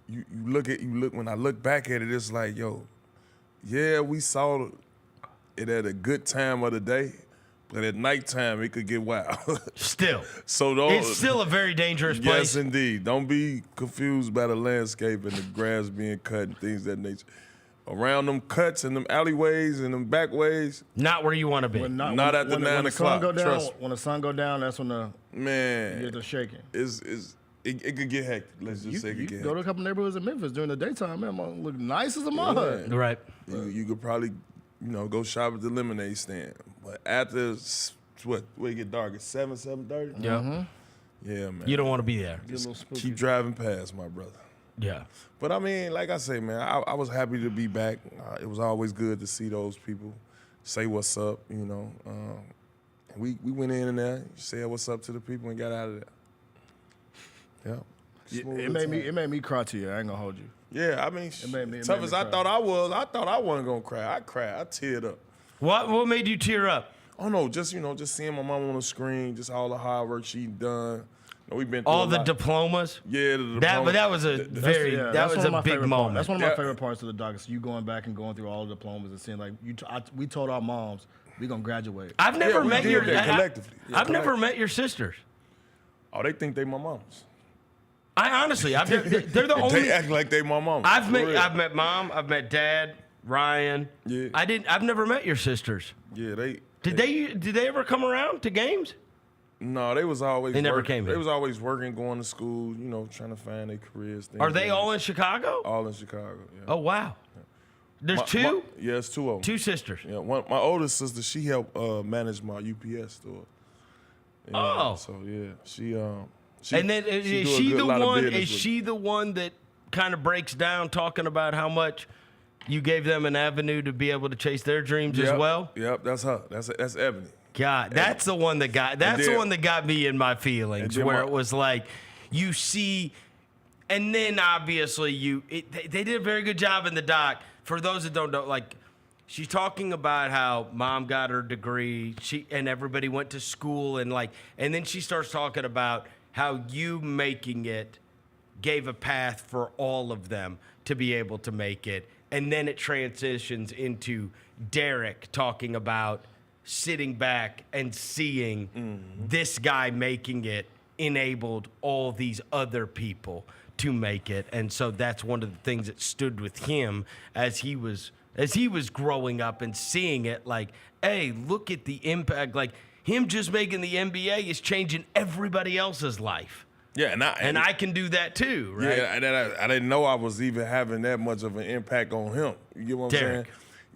You look when I look back at it, it's like, yo, yeah, we saw it at a good time of the day. But at nighttime, it could get wild. Still. So it's still a very dangerous place. Yes, indeed. Don't be confused by the landscape and the grass being cut and things of that nature. Around them cuts and them alleyways and them backways. Not where you want to be. Not at the 9 o'clock. When the sun go down, that's when you get the shaking. It could get hectic. Let's just say it could get hectic. Go to a couple neighborhoods in Memphis during the daytime, man. I'm look nice as a mud. Right. You could probably go shop at the lemonade stand. But after, it get dark? It's 7:30? Yeah. Yeah, man. You don't want to be there. Keep driving past, my brother. Yeah. But, I mean, like I say, man, I was happy to be back. It was always good to see those people say what's up, We went in there, said what's up to the people, and got out of there. Yeah. It made me cry to you. I ain't gonna hold you. Yeah, I mean, tough as I thought I was, I thought I wasn't gonna cry. I cried. I teared up. What made you tear up? Oh no, just seeing my mom on the screen, just all the hard work she done. We've been through all the diplomas. Yeah, the diplomas. That was a big moment. That's one of my favorite parts of the doc. Is you going back and going through all the diplomas and seeing like we told our moms we gonna graduate. I've never met your collectively. I've never met your sisters. Oh, they think they my moms. I honestly, they're the only. They act like they my mom. I've met mom. I've met dad, Ryan. Yeah. I've never met your sisters. Yeah, Did they ever come around to games? No, they was always. They never came. They was always working, going to school. Trying to find their careers. Are they all in Chicago? All in Chicago. Yeah. Oh wow. There's two. Yeah, it's two of them. Two sisters. Yeah, my oldest sister, she helped manage my UPS store. Yeah, so yeah, she and then is she the one? Is she the one that kind of breaks down talking about how much you gave them an avenue to be able to chase their dreams as well? Yep, that's her. That's Ebony. God, that's the one that got me in my feelings, where it was like you see, and then obviously they did a very good job in the doc. For those that don't know, like she's talking about how mom got her degree, and everybody went to school, and then she starts talking about how you making it gave a path for all of them to be able to make it. And then it transitions into Derek talking about sitting back and seeing this guy making it enabled all these other people to make it. And so that's one of the things that stood with him as he was growing up and seeing it like, hey, look at the impact. Like him just making the NBA is changing everybody else's life. Yeah, and I can do that too, right? Yeah, and I didn't know I was even having that much of an impact on him. You get what I'm saying?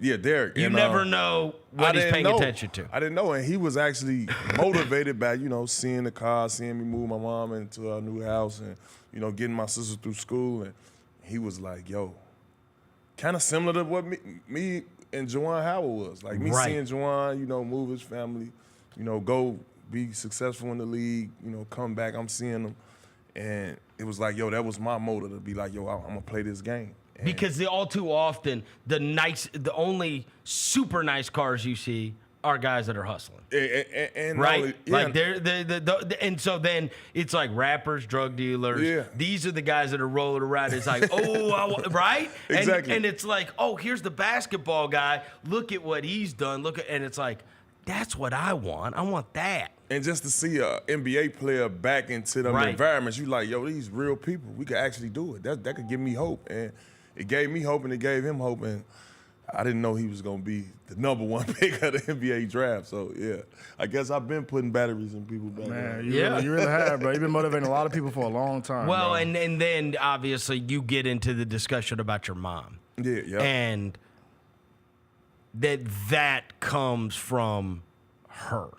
Yeah, Derek. You never know what he's paying attention to. I didn't know, and he was actually motivated by, seeing the car, seeing me move my mom into our new house, and, getting my sister through school. And, He was like, yo, kind of similar to what me and Juwan Howard was. Like me seeing Juwan, you know, move his family, you know, go be successful in the league, you know, come back. I'm seeing him. And it was like, yo, that was my motive to be like, yo, I'm going to play this game. And because all too often, the only super nice cars you see are guys that are hustling. And right? Like and so then it's like rappers, drug dealers. Yeah. These are the guys that are rolling around. It's like, right? Exactly. And it's like, oh, here's the basketball guy. Look at what he's done. And it's like, that's what I want. I want that. And just to see a NBA player back into them environments, you like, yo, these real people. We could actually do it. That could give me hope. And it gave me hope, and it gave him hope. And I didn't know he was going to be the number one pick of the NBA draft. So, yeah, I guess I've been putting batteries in people's back. Man, you really have, bro. You've been motivating a lot of people for a long time. Well, bro. and then, obviously, you get into the discussion about your mom. Yeah. And that comes from her.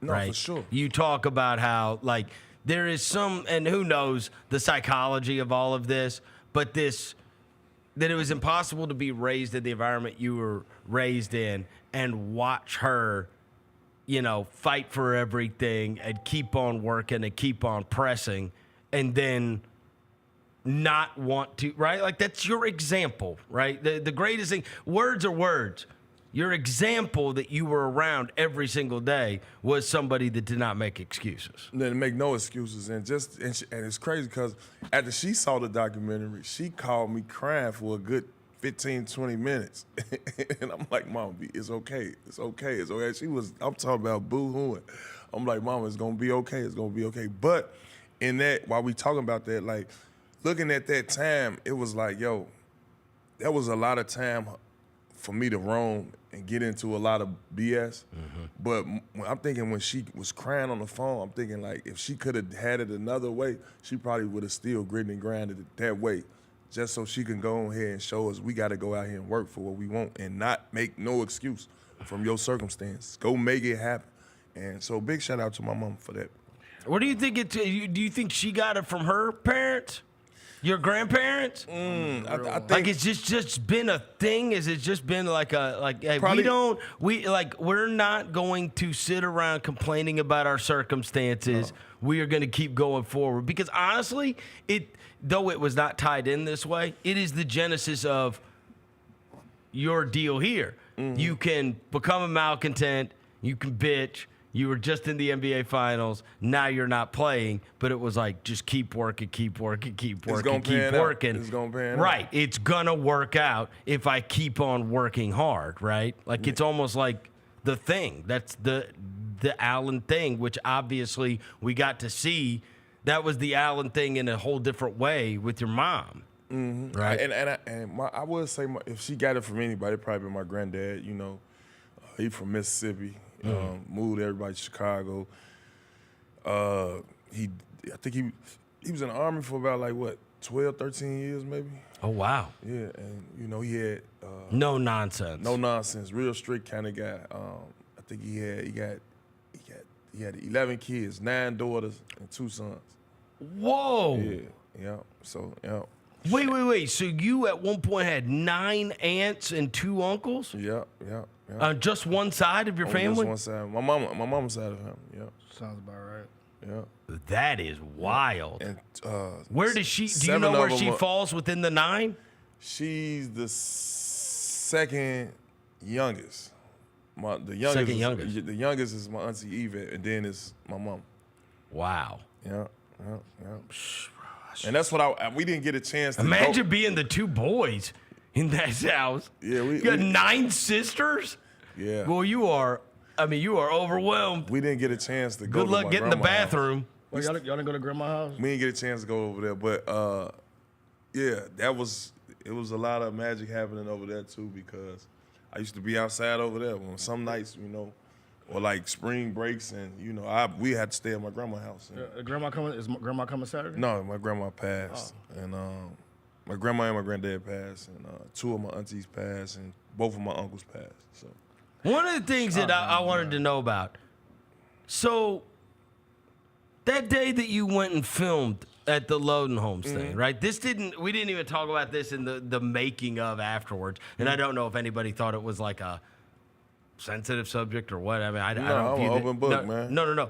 No, right? for sure. You talk about how, like, there is some, and who knows the psychology of all of this, but that it was impossible to be raised in the environment you were raised in and watch her, you know, fight for everything and keep on working and keep on pressing and then not want to, right? Like, that's your example, right? The greatest thing, words are words. Your example that you were around every single day was somebody that did not make excuses. Didn't make no excuses. And it's crazy because after she saw the documentary, she called me crying for a good 15, 20 minutes. And I'm like, Mom, it's okay. It's okay. It's okay. I'm talking about boo-hooing. I'm like, Mom, it's going to be okay. It's going to be okay. But in that, while we talking about that, like, looking at that time, it was like, yo, that was a lot of time for me to roam and get into a lot of BS. But I'm thinking when she was crying on the phone, I'm thinking like if she could have had it another way, she probably would have still gritted and grinded it that way just so she can go on here and show us we got to go out here and work for what we want and not make no excuse from your circumstance. Go make it happen. And so big shout out to my mom for that. What do you think do you think she got it from her parents? Your grandparents? I think like it's just been a thing. Is it just been like hey, probably, we're not going to sit around complaining about our circumstances. No. We are going to keep going forward because honestly, though it was not tied in this way, it is the genesis of your deal here. You can become a malcontent. You can bitch. You were just in the NBA Finals. Now you're not playing, but it was like just keep working, keep working, keep working, keep working. It's gonna pan out. Right. It's gonna work out if I keep on working hard. Right. Like it's almost like the thing. That's the Allen thing, which obviously we got to see. That was the Allen thing in a whole different way with your mom. Right. I would say if she got it from anybody, it'd probably be my granddad. You know, he from Mississippi. Moved everybody to Chicago. I think he was in the Army for about like what 12, 13 years maybe. Oh wow. Yeah, and you know he had no nonsense. No nonsense, real strict kind of guy. I think he had 11 kids, 9 daughters and 2 sons. Whoa. Yeah. So yeah. Wait. So you at one point had 9 aunts and 2 uncles? Yeah. Just one side of your family? Just one side. My mama's side of him. Yeah. Sounds about right. Yeah. That is wild. And where does she? Do you know where she falls within the 9? She's the second youngest. The youngest is my auntie Eva, and then it's my mom. Wow. Yeah. And that's what we didn't get a chance to imagine being the 2 boys in that house. Yeah, you got 9 sisters. Yeah. Well, you are overwhelmed. We didn't get a chance to go. Good luck getting the bathroom. Well, y'all didn't go to grandma's house? We didn't get a chance to go over there, but yeah, it was a lot of magic happening over there too because I used to be outside over there on some nights, you know, or like spring breaks, and you know, we had to stay at my grandma's house. Is grandma coming Saturday? No, my grandma passed, and my grandma and my granddad passed, and 2 of my aunties passed, and both of my uncles passed. So one of the things that I wanted to know about, so that day that you went and filmed At the Loden Homes thing, right? We didn't even talk about this in the making of afterwards. And I don't know if anybody thought it was like a sensitive subject or what. I mean, I don't I'm view an open book, man. man. No.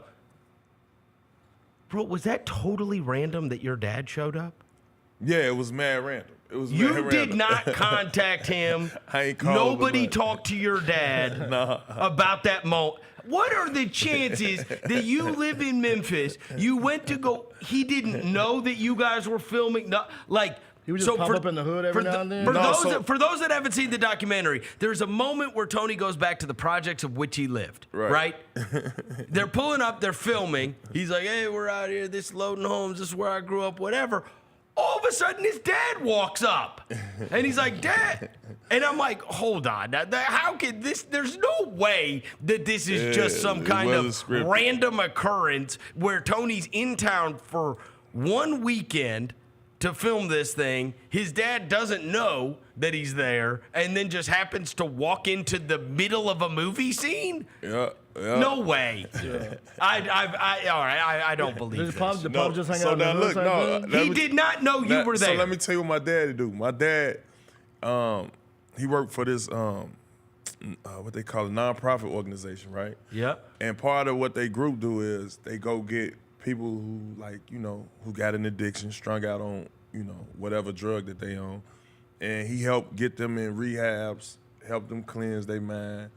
Bro, was that totally random that your dad showed up? Yeah, it was mad random. It was You mad did random. not contact him. I ain't called Nobody him, talked to your dad about that moment. What are the chances that you live in Memphis? You went to go. He didn't know that you guys were filming. No, like he would just pop up in the hood every now and then. For those that haven't seen the documentary, there's a moment where Tony goes back to the projects of which he lived. Right? They're pulling up. They're filming. He's like, "Hey, we're out here. This Loden Homes. This is where I grew up. Whatever." All of a sudden, his dad walks up, and he's like, "Dad," and I'm like, "Hold on, how can this? There's no way that this is just some kind of random occurrence where Tony's in town for one weekend to film this thing. His dad doesn't know that he's there, and then just happens to walk into the middle of a movie scene." Yeah. No way. Yeah. I don't believe this. Pop just hang out in the hood. He did not know you were there. So let me tell you what my dad do. My dad, he worked for this what they call a nonprofit organization, right? Yep. And part of what they group do is they go get people who who got an addiction, strung out on whatever drug that they own, and he helped get them in rehabs, help them cleanse their mind.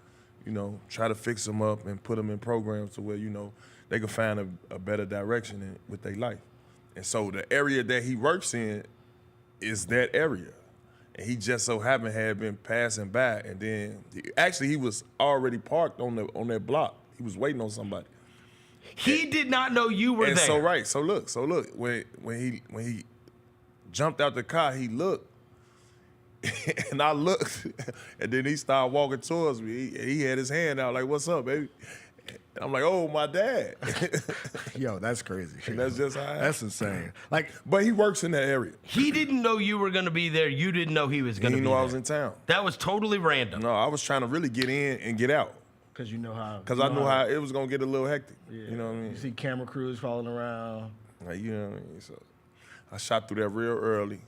Try to fix them up and put them in programs to where, they can find a better direction with their life. And so the area that he works in is that area. And he just so happened had been passing by, and then he was already parked on that block. He was waiting on somebody. He did not know you were there. So look, when he jumped out the car, he looked. And I looked, and then he started walking towards me. He had his hand out like, "What's up, baby?" And I'm like, "Oh, my dad." Yo, that's crazy. And that's just how that's insane. But he works in that area. He didn't know you were going to be there. You didn't know he was going to be there. He didn't know I was in town. That was totally random. No, I was trying to really get in and get out. Because you know how. Because I knew how it was going to get a little hectic. Yeah. You know what I mean? You see camera crews following around. You know what I mean? So I shot through that real early.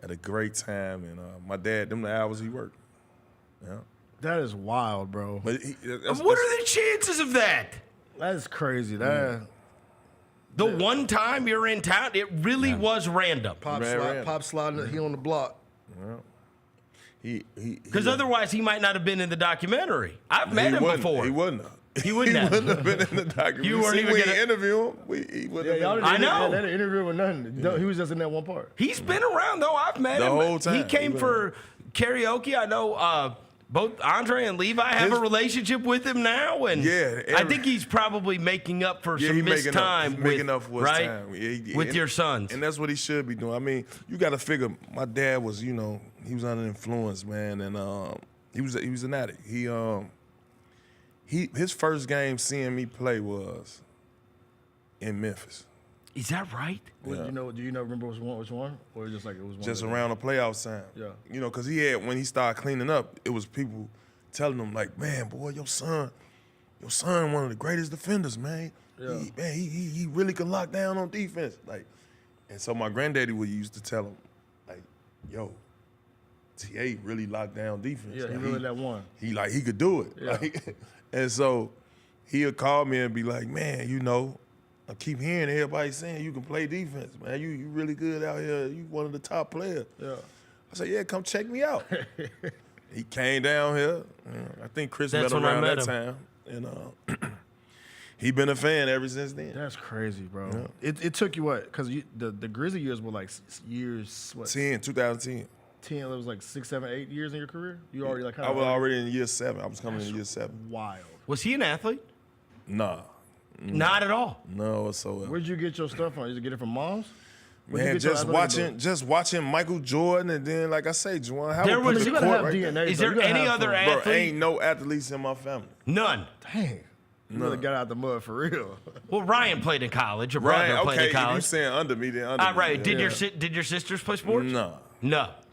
At a great time, and my dad, them the hours he worked. Yeah, that is wild, bro. But what are the chances of that? That is crazy. The one time you're in town, it really was random. Pop sliding, he on the block. Yeah. Because otherwise he might not have been in the documentary. I've met him before. He wouldn't have. He wouldn't have been in the documentary. You weren't even gonna interview him. He wouldn't have been. I know. That didn't interview with nothing. He was just in that one part. He's been around though. I've met him the whole time. He came for karaoke. I know both Andre and Levi have a relationship with him now, and I think he's probably making up for some missed time. He's making up for his time. With your sons. And that's what he should be doing. I mean, you got to figure. My dad was, he was under influence, man, and he was an addict. His first game seeing me play was in Memphis. Is that right? Yeah. Do you know? Remember which one? Or just like it was one? Just around the playoff time. Yeah. Because when he started cleaning up, it was people telling him like, "Man, boy, your son, one of the greatest defenders, man. Yeah. He really can lock down on defense." And so my granddaddy used to tell him, like, "Yo, TA really locked down defense. Yeah, he really that one. He could do it." Yeah. And so he'll call me and be like, "Man, I keep hearing everybody saying you can play defense, man. You really good out here. You one of the top players." Yeah. I said, "Yeah, come check me out." He came down here. I think Chris met him around that time. And he been a fan ever since then. That's crazy, bro. Yeah. It took you what? Because the Grizzly years were like years, what? 2010. 10, it was like 6, 7, 8 years in your career? You already like kind I of. was already in year 7. I was coming in year 7. Wild. Was he an athlete? Nah. Not at all. No whatsoever. Where'd you get your stuff from? Did you get it from moms? Man, just watching Michael Jordan, and then like I say, Juwan Howard. There was, you gotta have DNA. Is there any other athlete? Bro, ain't no athletes in my family. None. Dang. You really got out the mud for real. Well, Ryan played in college. Your brother played in college. You saying under me, then under me. Right. Yeah. Did your sisters play sports? No.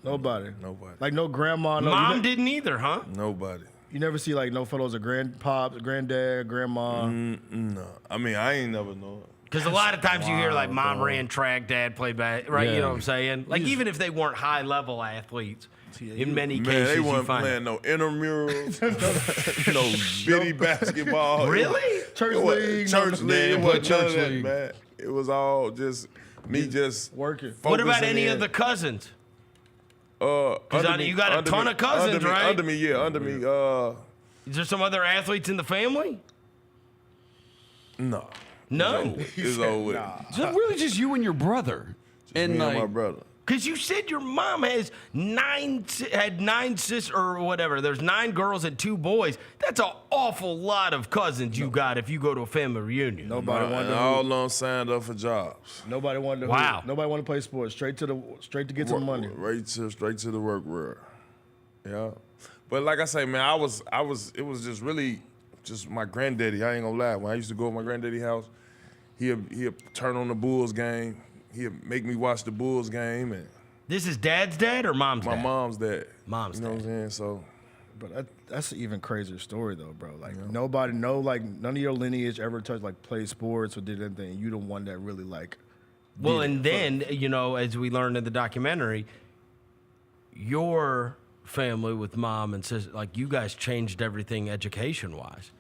Nobody. Nobody. Like no grandma. No, Mom didn't either, huh? Nobody. You never see like no photos of grandpops, granddad, grandma. No. I mean, I ain't never know. Because a lot of times you hear like mom ran track, dad played back, right? Yeah. You know what I'm saying? Like even if they weren't high level athletes, in many Man, cases they you weren't find playing no intramurals, no bitty basketball. Really? Church league. Church league. It Yeah, wasn't none church of that, league. man. It was all just me just working. What about focusing any in. of the cousins? Under you got a under ton me- of cousins, under me, right? Under me, yeah, under me. Is there some other athletes in the family? No. None. It's over with. So really just you and your brother. Me and my brother. Because you said your mom had nine sisters or whatever. There's 9 girls and 2 boys. That's an awful lot of cousins you got if you go to a family reunion. Nobody wanted And to. all of them signed up for jobs. Nobody wanted to. Wow. Nobody wanted to play sports. Straight to get some money. Straight to the work world. Yeah. But like I say, man, it was just really just my granddaddy. I ain't gonna lie. When I used to go to my granddaddy's house, he'd turn on the Bulls game. He'd make me watch the Bulls game. And this is dad's dad or mom's dad? my mom's dad. Mom's You know dad. what I'm saying? So But that's an even crazier story though, bro. Like nobody, none of your lineage ever touched like played sports or did anything. You the one that really like. Well, did and it. then, as we learned in the documentary, your family with mom and sister, like you guys changed everything education-wise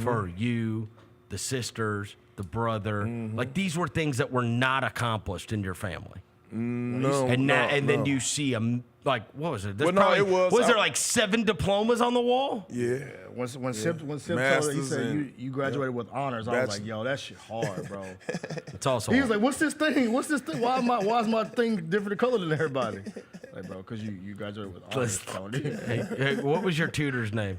for you, the sisters, the brother. Like these were things that were not accomplished in your family. no, And then no. you see them, like, what was it? There's Well, no, probably- it was- there like 7 diplomas on the wall? Yeah. When Sip told her, he Masters said and- you graduated with honors. I was Bachelor. like, yo, that shit hard, bro. It's also He was like, what's this thing? What's this thing? Why is my thing different color than everybody? Like, bro, because you graduated with honors, Tony. hey, what was your tutor's name?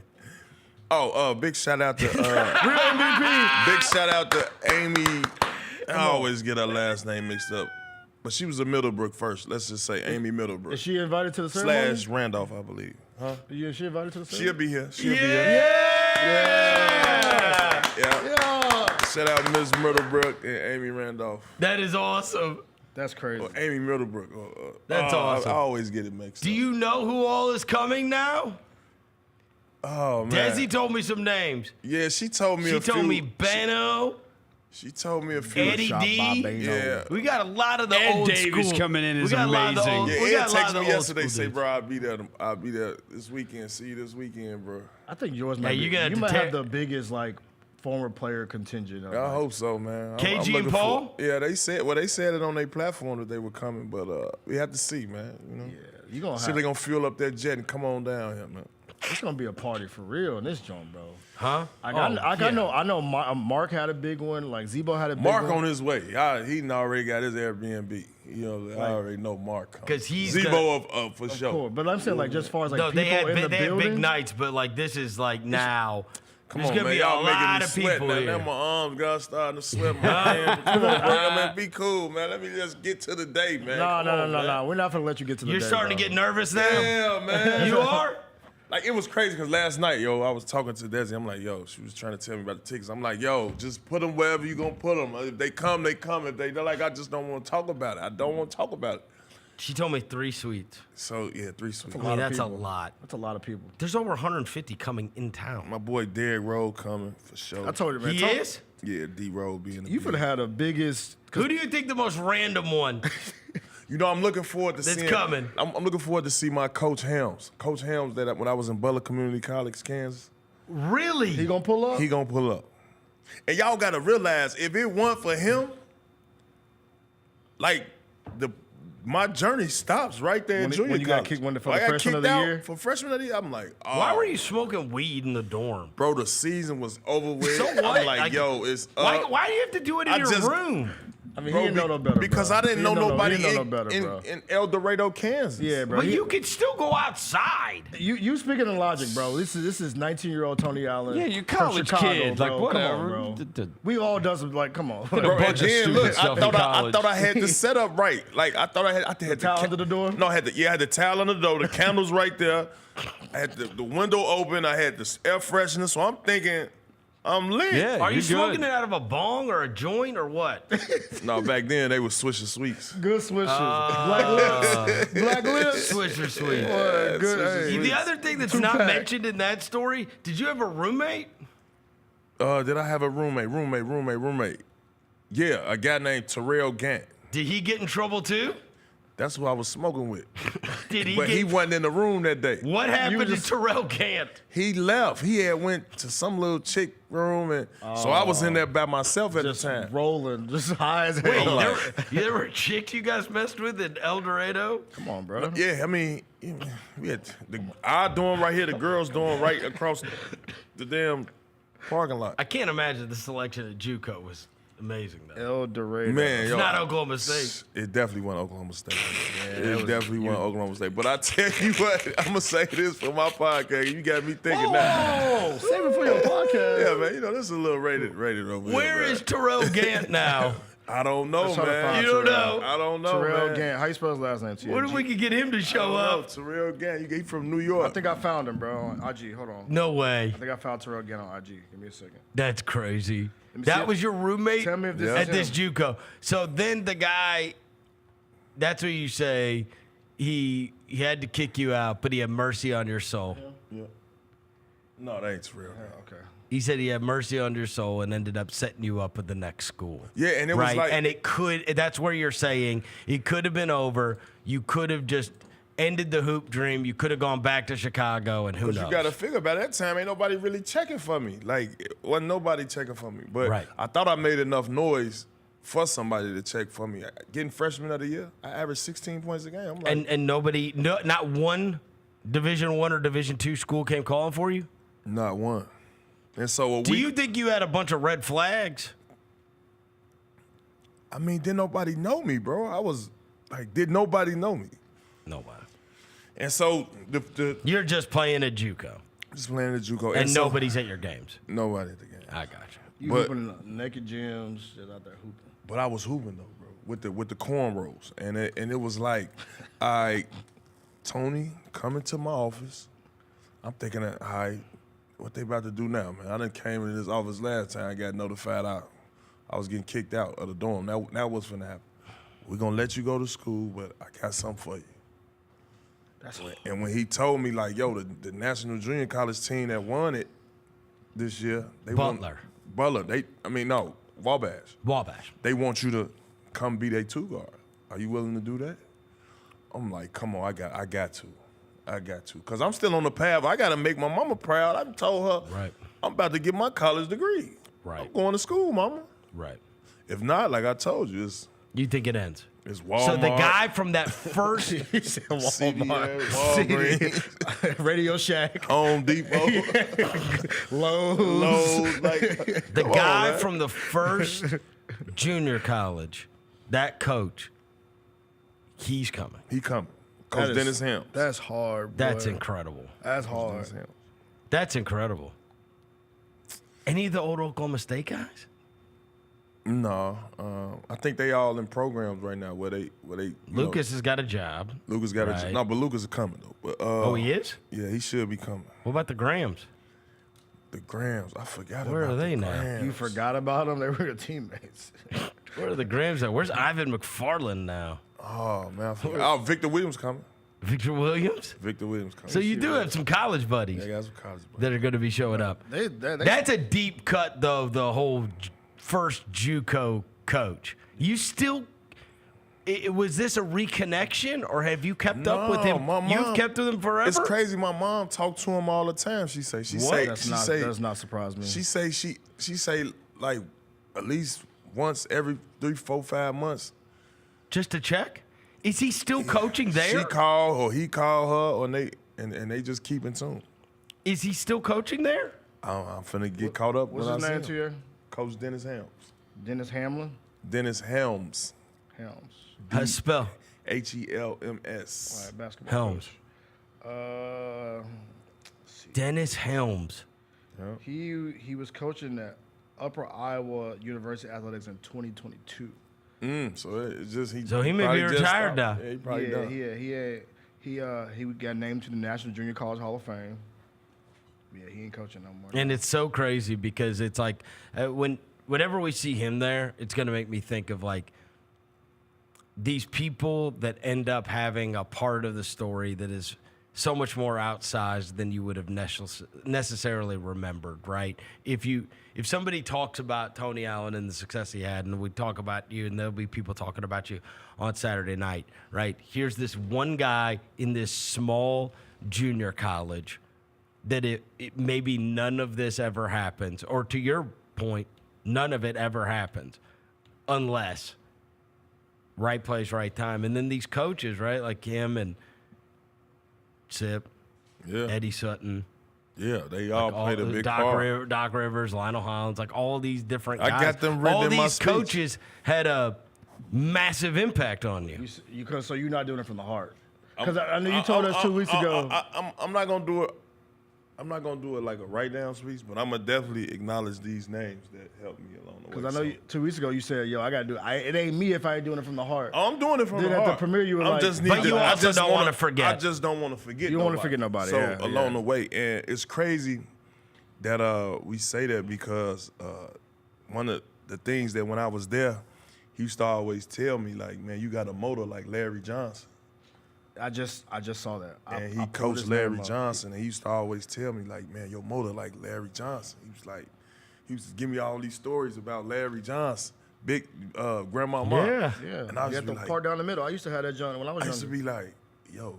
Oh, big shout out to Real MVP. big shout out to Amy. I always get her last name mixed up. But she was a Middlebrook first. Let's just say Amy Middlebrook. Is she invited to the ceremony? / Randolph, I believe. Huh? Yeah, she invited to the ceremony? She'll be here. She'll be here. Yeah. Shout out Ms. Middlebrook and Amy Randolph. That is awesome. That's crazy. Or Amy Middlebrook. That's awesome. I always get it mixed up. Do you know who all is coming now? Oh, man. Desi told me some names. Yeah, she told me She a few. told me Beno, She told me a few. Eddie D. Yeah. We got a lot of the Ed old Davis school. coming in We is got a lot of the amazing. old- Yeah, we Ed got a lot texted of the me old yesterday, school say, dudes. bro, I'll be there this weekend. See you this weekend, bro. I think yours Hey, might you be. got You to might tear- have the biggest like former player contingent. I hope so, man. KG and looking Paul? Yeah, they said it on their platform that they were coming, but we have to see, man. You know, you gonna see have. they gonna fuel up that jet and come on down here, man. It's gonna be a party for real in this joint, bro. Huh? I know. Mark had a big one. Like Zebo had a big Mark one. on his way. He already got his Airbnb. I already know Mark. 'Cause he's Zebo for sure. Cool. But I'm saying like just as far as like No, people they had in the they had building. big nights, but like this is like now. Come There's on, gonna man. be a Y'all making me lot of sweat people now. here. Now my arms got starting to sweat. My hands. Come on, bro. Man, be cool, man. Let me just get to the day, man. No. We're not gonna let you get to the You're day, starting bro. to get nervous now. Yeah, man. You are? Like, it was crazy because last night, I was talking to Desi. I'm like, she was trying to tell me about the tickets. I'm like, just put them wherever you going to put them. If they come, they come. If they're like, I just don't want to talk about it. I don't want to talk about it. She told me 3 suites. So, 3 suites. I mean, that's a lot. That's a lot of people. There's over 150 coming in town. My boy Derrick Rose coming for sure. I told you, man. He is? Yeah, D-Rose being the You could have had the biggest. Who do you think the most random one? I'm looking forward to That's seeing. coming. I'm looking forward to see my Coach Helms. Coach Helms, that when I was in Butler Community College, Kansas. Really? He gonna pull up? He gonna pull up. And y'all gotta realize, if it weren't for him, like my journey stops right there in junior when you got college. kicked for the I got freshman of kicked the out year? for freshman of the year. I'm like, oh. Why were you smoking weed in the dorm? Bro, the season was over with. So what? I'm like, it's up. Why do you have to do it in your room? I mean, Bro, he didn't know no better. because bro. I didn't He know nobody he didn't know no better, bro. in El Dorado, Kansas. Yeah, bro. But you could still go outside. You speaking in logic, bro. This is 19-year-old Tony Allen. Yeah, you from college Chicago, kids, bro. like, Come whatever. on, bro. We all done some, like, come on. Bro, Bro, and bunch of then stupid look, I stuff in thought college. I had the setup right. Like I thought I had the towel under the door? No, I had the towel under the door, the candles right there. I had the window open. I had the air freshener. So I'm thinking, I'm lit. Yeah, Are you you're smoking good. it out of a bong or a joint or what? No, back then they were Swisher Sweets. Good swishers. Black lips. Black lips. Swisher sweet. Boy, good. Swisher Hey. The other thing that's Two not pack. mentioned in that story, did you have a roommate? Did I have a roommate? Yeah, a guy named Terrell Gant. Did he get in trouble too? That's who I was smoking with. Did he? But he wasn't in the room that day. What happened to Terrell Gant? He left. He had went to some little chick room, and so I was in there by myself at the time. Rolling, just high as hell. Wait, there were chicks you guys messed with in El Dorado? Come on, bro. Yeah, I mean, we had our dorm right here, the girls' dorm right across the damn parking lot. I can't imagine the selection at JUCO was amazing, though. El Dorado. Man, It's not Oklahoma State. It definitely wasn't Oklahoma State. It definitely wasn't Oklahoma State. But I tell you what, I'm going to say this for my podcast. You got me thinking now. Oh, save it for your podcast. Yeah, man. You know, this is a little rated over here. Where is Terrell Gant now? I don't know, man. You don't know? I don't know, Terrell man. Gant. How you spell his last name? What if we could get him to show up? Terrell Gant. He from New York. I think I found him, bro, on IG. Hold on. No way. I think I found Terrell Gant on IG. Give me a second. That's crazy. me That see was your roommate Tell me if this at is this him. JUCO. So then the guy, that's what you say, he had to kick you out, but he had mercy on your soul. Yeah. No, that ain't Terrell. Okay. He said he had mercy on your soul and ended up setting you up with the next school. Yeah, and it was right? like, and it could, that's where you're saying it could have been over. You could have just ended the hoop dream. You could have gone back to Chicago, and who knows? You got to figure by that time, ain't nobody really checking for me. Like, wasn't nobody checking for me. But Right. I thought I made enough noise for somebody to check for me. Getting freshman of the year, I averaged 16 points a game. I'm like, And nobody, not one Division I or Division II school came calling for you? Not one. And so Do you think you had a bunch of red flags? I mean, didn't nobody know me, bro? I was like, did nobody know me? Nobody. And so You're just playing at JUCO. Just playing at JUCO. And so, nobody's at your games. Nobody at the game. I got you. You hooping in naked gyms, just out there hooping. But I was hooping though, bro, with the cornrows, and it was like, Tony, come into my office. I'm thinking, all right, what they about to do now, man? I done came into this office last time. I got notified I was getting kicked out of the dorm. Now what's finna happen? We're gonna let you go to school, but I got something for you. And when he told me, like, yo, the National Junior College team that won it this year, they Butler. Wabash. Wabash. They want you to come be their two guard. Are you willing to do that? I'm like, come on, I got to. Because I'm still on the path. I got to make my mama proud. I told her, right, I'm about to get my college degree. Right. I'm going to school, mama. Right. If not, like I told you, you think it ends? It's Walmart. So the guy from that first Walmart, Walgreens, Radio Shack, Home Depot, Lowe's. Like, the guy from the first junior college, that coach, he's coming. He coming. Coach Dennis Helms. That's hard, bro. That's incredible. That's hard. That's incredible. Any of the old Oklahoma State guys? No, I think they all in programs right now where they. Lucas has got a job. Lucas got a job. No, but Lucas is coming though. But, oh, he is? Yeah, he should be coming. What about the Grahams? The Grahams, I forgot. Where about are they the now? Grahams. You forgot about them? They were your teammates. Where are the Grahams at? Where's Ivan McFarland now? Oh man, I forgot. Oh, Victor Williams coming. Victor Williams? Victor Williams coming. So you do have some college buddies Yeah, I got some college buddies. that are going to be showing up. That's a deep cut, though, the whole first JUCO coach. You still, was this a reconnection, or have you kept up with him? My mom, You've kept with him forever? It's crazy. My mom talked to him all the time. She say, Does not surprise me. She say like at least once every 3, 4, 5 months. Just to check? Is he still coaching there? She called or he called her, or they just keep in tune. Is he still coaching there? I'm finna get caught up. What's when his I name see to him. you? Coach Dennis Helms. Dennis Hamlin? Dennis Helms. How to spell? HELMS. All right, basketball. Helms. Dennis Helms. He was coaching at Upper Iowa University Athletics in 2022. So it's just So he may be retired now. Yeah, he probably done. He got named to the National Junior College Hall of Fame. Yeah, he ain't coaching no more. And it's so crazy because it's like whenever we see him there, it's going to make me think of like these people that end up having a part of the story that is so much more outsized than you would have necessarily remembered, right? If somebody talks about Tony Allen and the success he had, and we talk about you, and there'll be people talking about you on Saturday night, right? Here's this one guy in this small junior college that it maybe none of this ever happens, or to your point, none of it ever happens unless right place, right time. And then these coaches, right, like him and Sip, Eddie Sutton. Yeah, they all played a big part. Doc Rivers, Lionel Hollins, like all these different guys. I got them written all in my these speech. coaches had a massive impact on you. So you're not doing it from the heart. Because I know you told us 2 weeks ago. I'm not gonna do it. I'm not gonna do it like a write-down speech, but I'm gonna definitely acknowledge these names that helped me along the way. Because I know 2 weeks ago you said, "Yo, I gotta do it. It ain't me if I ain't doing it from the heart." I'm doing it from the heart. Then at the premiere, you were but you also don't want to forget. I just don't want to forget. You don't want to forget nobody. So along the way, and it's crazy that we say that because one of the things that when I was there, he used to always tell me like, "Man, you got a motor like Larry Johnson." I just saw that. And he coached Larry Johnson, and he used to always tell me, like, man, your motor like Larry Johnson. He used to give me all these stories about Larry Johnson, big grandmama. Yeah. And I you had the like, part down the middle. I used to have that John when I was younger. I used to be like, yo,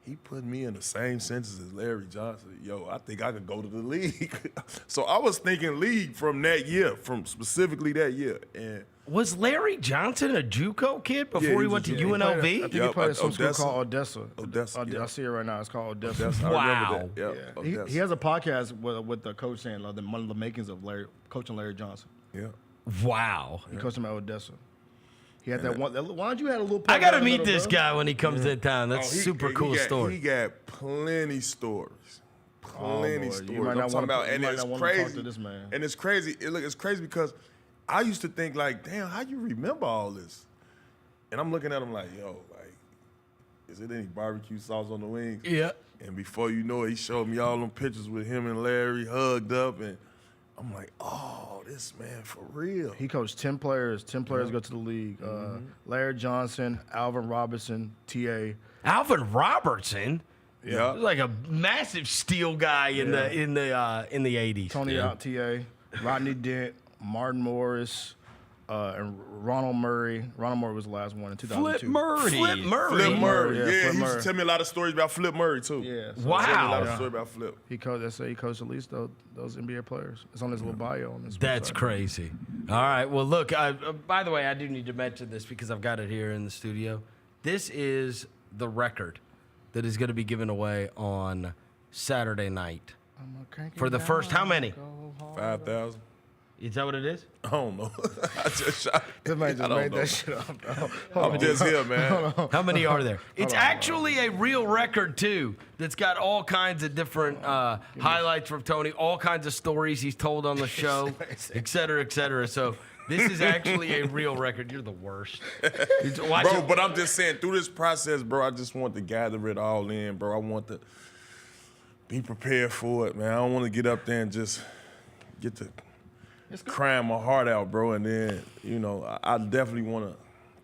he put me in the same sentence as Larry Johnson. Yo, I think I could go to the league. So I was thinking league from that year, from specifically that year. And was Larry Johnson a JUCO kid before he went to UNLV? I think he played at some school called Odessa. Odessa. I see it right now. It's called Odessa. Wow. He has a podcast with the coach saying one of the makings of coaching Larry Johnson. Yeah. Wow. He coached him at Odessa. He had that one. Why don't you have a little? I gotta meet this guy when he comes to town. That's super cool story. He got plenty stories. Plenty stories. You might not want about, and it's crazy. Talk to this man. And it's crazy. It's crazy because I used to think like, damn, how you remember all this? And I'm looking at him like, yo, like, is it any barbecue sauce on the wings? Yeah. And before you know it, he showed me all them pictures with him and Larry hugged up, and I'm like, oh, this man for real. He coached 10 players. 10 players go to the league. Larry Johnson, Alvin Robertson, TA. Alvin Robertson? Yeah. He was like a massive steel guy in the 80s. Tony out TA, Rodney Dent, Martin Morris, and Ronald Murray. Ronald Murray was the last one in 2002. Flip Murray. Flip Murray. Yeah, he used to tell me a lot of stories about Flip Murray, too. Yeah. So wow. He told me a lot of stories about Flip. He coached at least those NBA players. It's on his little bio on his That's website. crazy. All right. Well, look, by the way, I do need to mention this because I've got it here in the studio. This is the record that is going to be given away on Saturday night. For the first, how many? 5,000. Is that what it is? I don't know. I just shot. This man just made that shit up, bro. I'm just here, man. How many are there? It's actually a real record, too, that's got all kinds of different highlights from Tony, all kinds of stories he's told on the show, et cetera, et cetera. So this is actually a real record. You're the worst. Bro, but I'm just saying, through this process, bro, I just want to gather it all in, bro. I want to be prepared for it, man. I don't want to get up there and just get to crying my heart out, bro. And then, you know, I definitely want to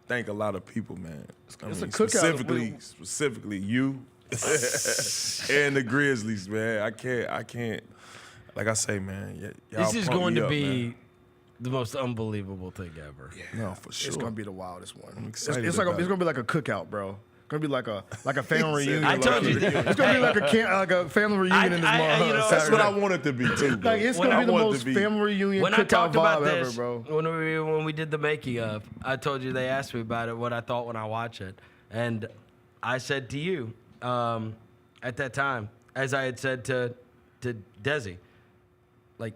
thank a lot of people, man. It's a cookout. Specifically you and the Grizzlies, man. I can't. Like I say, man. This is going to be the most unbelievable thing ever. Yeah, no, for sure. It's gonna be the wildest one. I'm excited. It's gonna be like a cookout, bro. It's gonna be like a family reunion. I told you. It's gonna be like a family reunion in this month. That's what I want it to be too. Bro. Like it's gonna be the most family reunion when cookout I talked about vibe this, ever, bro. When we did the making of, I told you they asked me about it, what I thought when I watched it, and I said to you at that time, as I had said to Desi, like,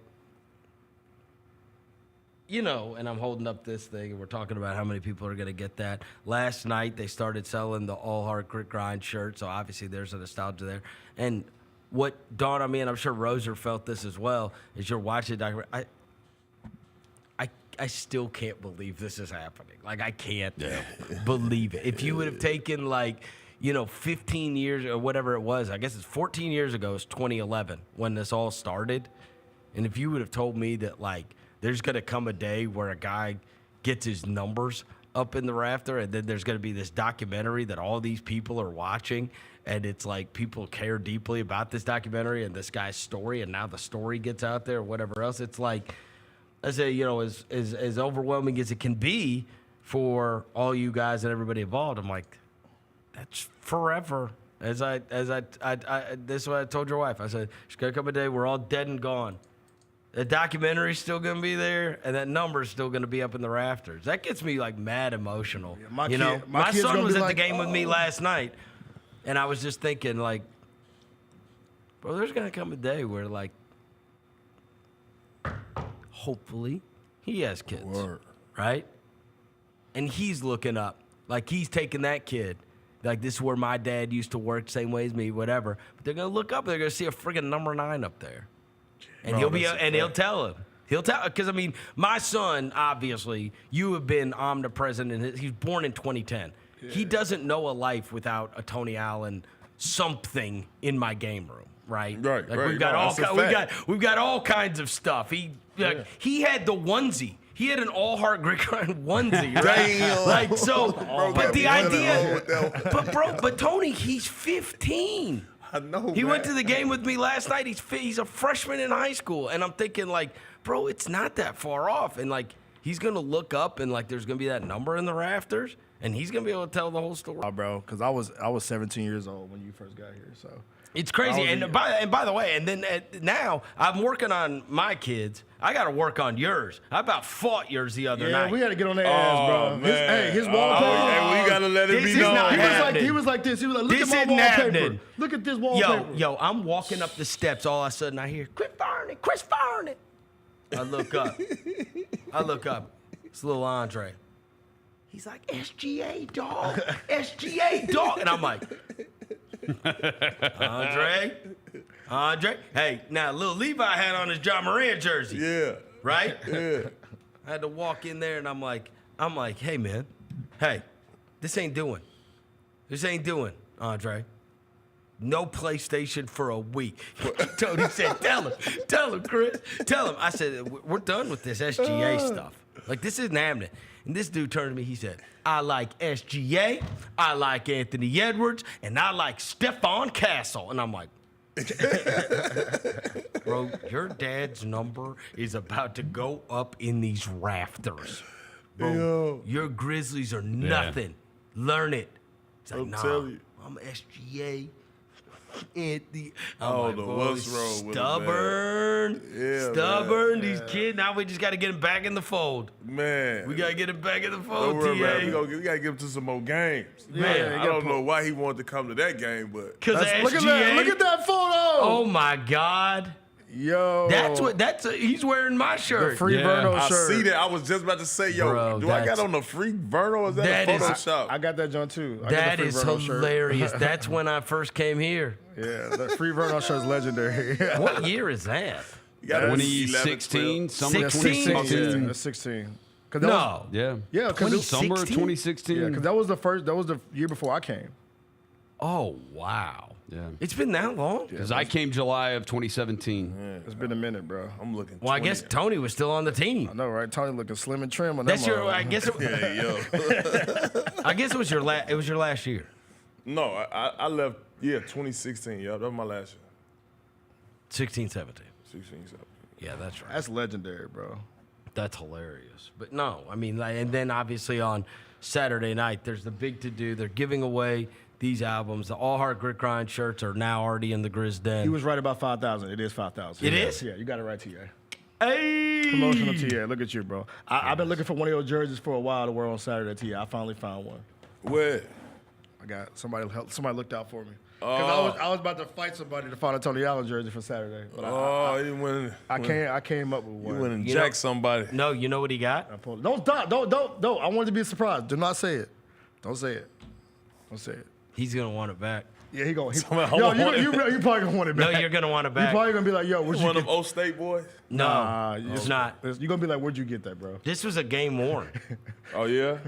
you know, and I'm holding up this thing, and we're talking about how many people are going to get that. Last night, they started selling the All Hard Grit Grind shirt, so obviously there's a nostalgia there. And what dawned on me, and I'm sure Roser felt this as well, is you're watching the documentary. I still can't believe this is happening. Like, I can't believe it. If you would have taken, like, you know, 15 years or whatever it was, I guess it's 14 years ago, it's 2011 when this all started. And if you would have told me that, like, there's going to come a day where a guy gets his numbers up in the rafter, and then there's going to be this documentary that all these people are watching, and it's like people care deeply about this documentary and this guy's story, and now the story gets out there or whatever else. It's like, I say, you know, as overwhelming as it can be for all you guys and everybody involved, I'm like, that's forever. This is what I told your wife. I said, there's going to come a day we're all dead and gone. The documentary's still going to be there, and that number's still going to be up in the rafters. That gets me, like, mad emotional. Yeah, my son was at the game with me last night, and I was just thinking, like, bro, there's going to come a day where, like, hopefully he has kids, right? And he's looking up. Like, he's taking that kid. Like, this is where my dad used to work, same way as me, whatever. But they're going to look up, and they're going to see a friggin' number 9 up there. And he'll tell him. He'll tell, because, I mean, my son, obviously, you have been omnipresent, and he's born in 2010. Yeah. He doesn't know a life without a Tony Allen something in my game room, right? Right, like right. We've got all kinds of stuff. He had the onesie. He had an all-heart grit grind onesie, right? Damn. Like, so, but the idea, but Tony, he's 15. I know, He went to the game with me last night. He's a freshman in high school, and I'm thinking, like, bro, it's not that far off. And, like, he's going to look up, and, like, there's going to be that number in the rafters, and he's going to be able to tell the whole story. Oh, bro, because I was 17 years old when you first got here, so. It's crazy. And by the way, and then now I'm working on my kids. I got to work on yours. I about fought yours the other night. Yeah, we had to get on their ass, bro. His wallpaper. We got to let it be known. He was like this. He was like, look at my wallpaper. Look at this wallpaper. Yo, I'm walking up the steps. All of a sudden, I hear, Chris Vernon. I look up. It's little Andre. He's like, SGA, dog. SGA, dog. And I'm like, Andre. Hey, now little Levi had on his Ja Morant jersey. Yeah. Right? Yeah. I had to walk in there, and I'm like, hey, man. Hey, this ain't doing, Andre. No PlayStation for a week. Tony said, tell him, Chris. Tell him. I said, we're done with this SGA stuff. Like, this isn't happening. And this dude turned to me, he said, I like SGA, I like Anthony Edwards, and I like Stephon Castle. And I'm like, bro, your dad's number is about to go up in these rafters. Bro, your Grizzlies are nothing. Yeah. Learn it. It's like, I'm SGA. Anthony. What's wrong with stubborn. Yeah, stubborn. Man. These kids. Now we just got to get him back in the fold. Man. We got to get him back in the fold, Don't worry, TA. man. We got to get him to some more games. Man, I don't know why he wanted to come to that game, but. Because look at that photo. Oh, my God. Yo. He's wearing my shirt. The free Vernon shirt. I see that. I was just about to say, yo, bro, do I got on the free Vernon or is that a Photoshop? I got that John too. That is hilarious. That's when I first came here. Yeah, that free Vernon shirt is legendary. What year is that? 2016, summer 2016. That's 16. No. Yeah, because summer of 2016. Yeah, because that was the year before I came. Oh, wow. Yeah. It's been that long? Because I came July of 2017. Yeah, it's been a minute, bro. I'm looking. Well, I guess Tony was still on the team. I know, right? Tony looking slim and trim on That's that. I guess it. I guess it was your last year. No, I left. Yeah, 2016. Yeah, that was my last year. 16, 17. 16, 17. Yeah, that's right. That's legendary, bro. That's hilarious. But no, I mean, and then obviously on Saturday night, there's the big to-do. They're giving away these albums. The All Heart Grit Grind shirts are now already in the Grizz Den. He was right about 5,000. It is 5,000. It is? Yeah, you got it right, TA. Hey! Promotional TA. Look at you, bro. I've been looking for one of your jerseys for a while to wear on Saturday, TA. I finally found one. Where? I got somebody looked out for me. Because I was about to fight somebody to find a Tony Allen jersey for Saturday. But I came up with one. You went and jacked somebody. No, you know what he got? Don't stop. Don't. I want it to be a surprise. Do not say it. Don't say it. Don't say it. He's going to want it back. Yeah, you probably going to want it back. No, you're going to want it back. You're probably going to be like, yo, where'd you one get of Old State boys? No, it's not. You're going to be like, where'd you get that, bro? This was a game worn. Oh, yeah?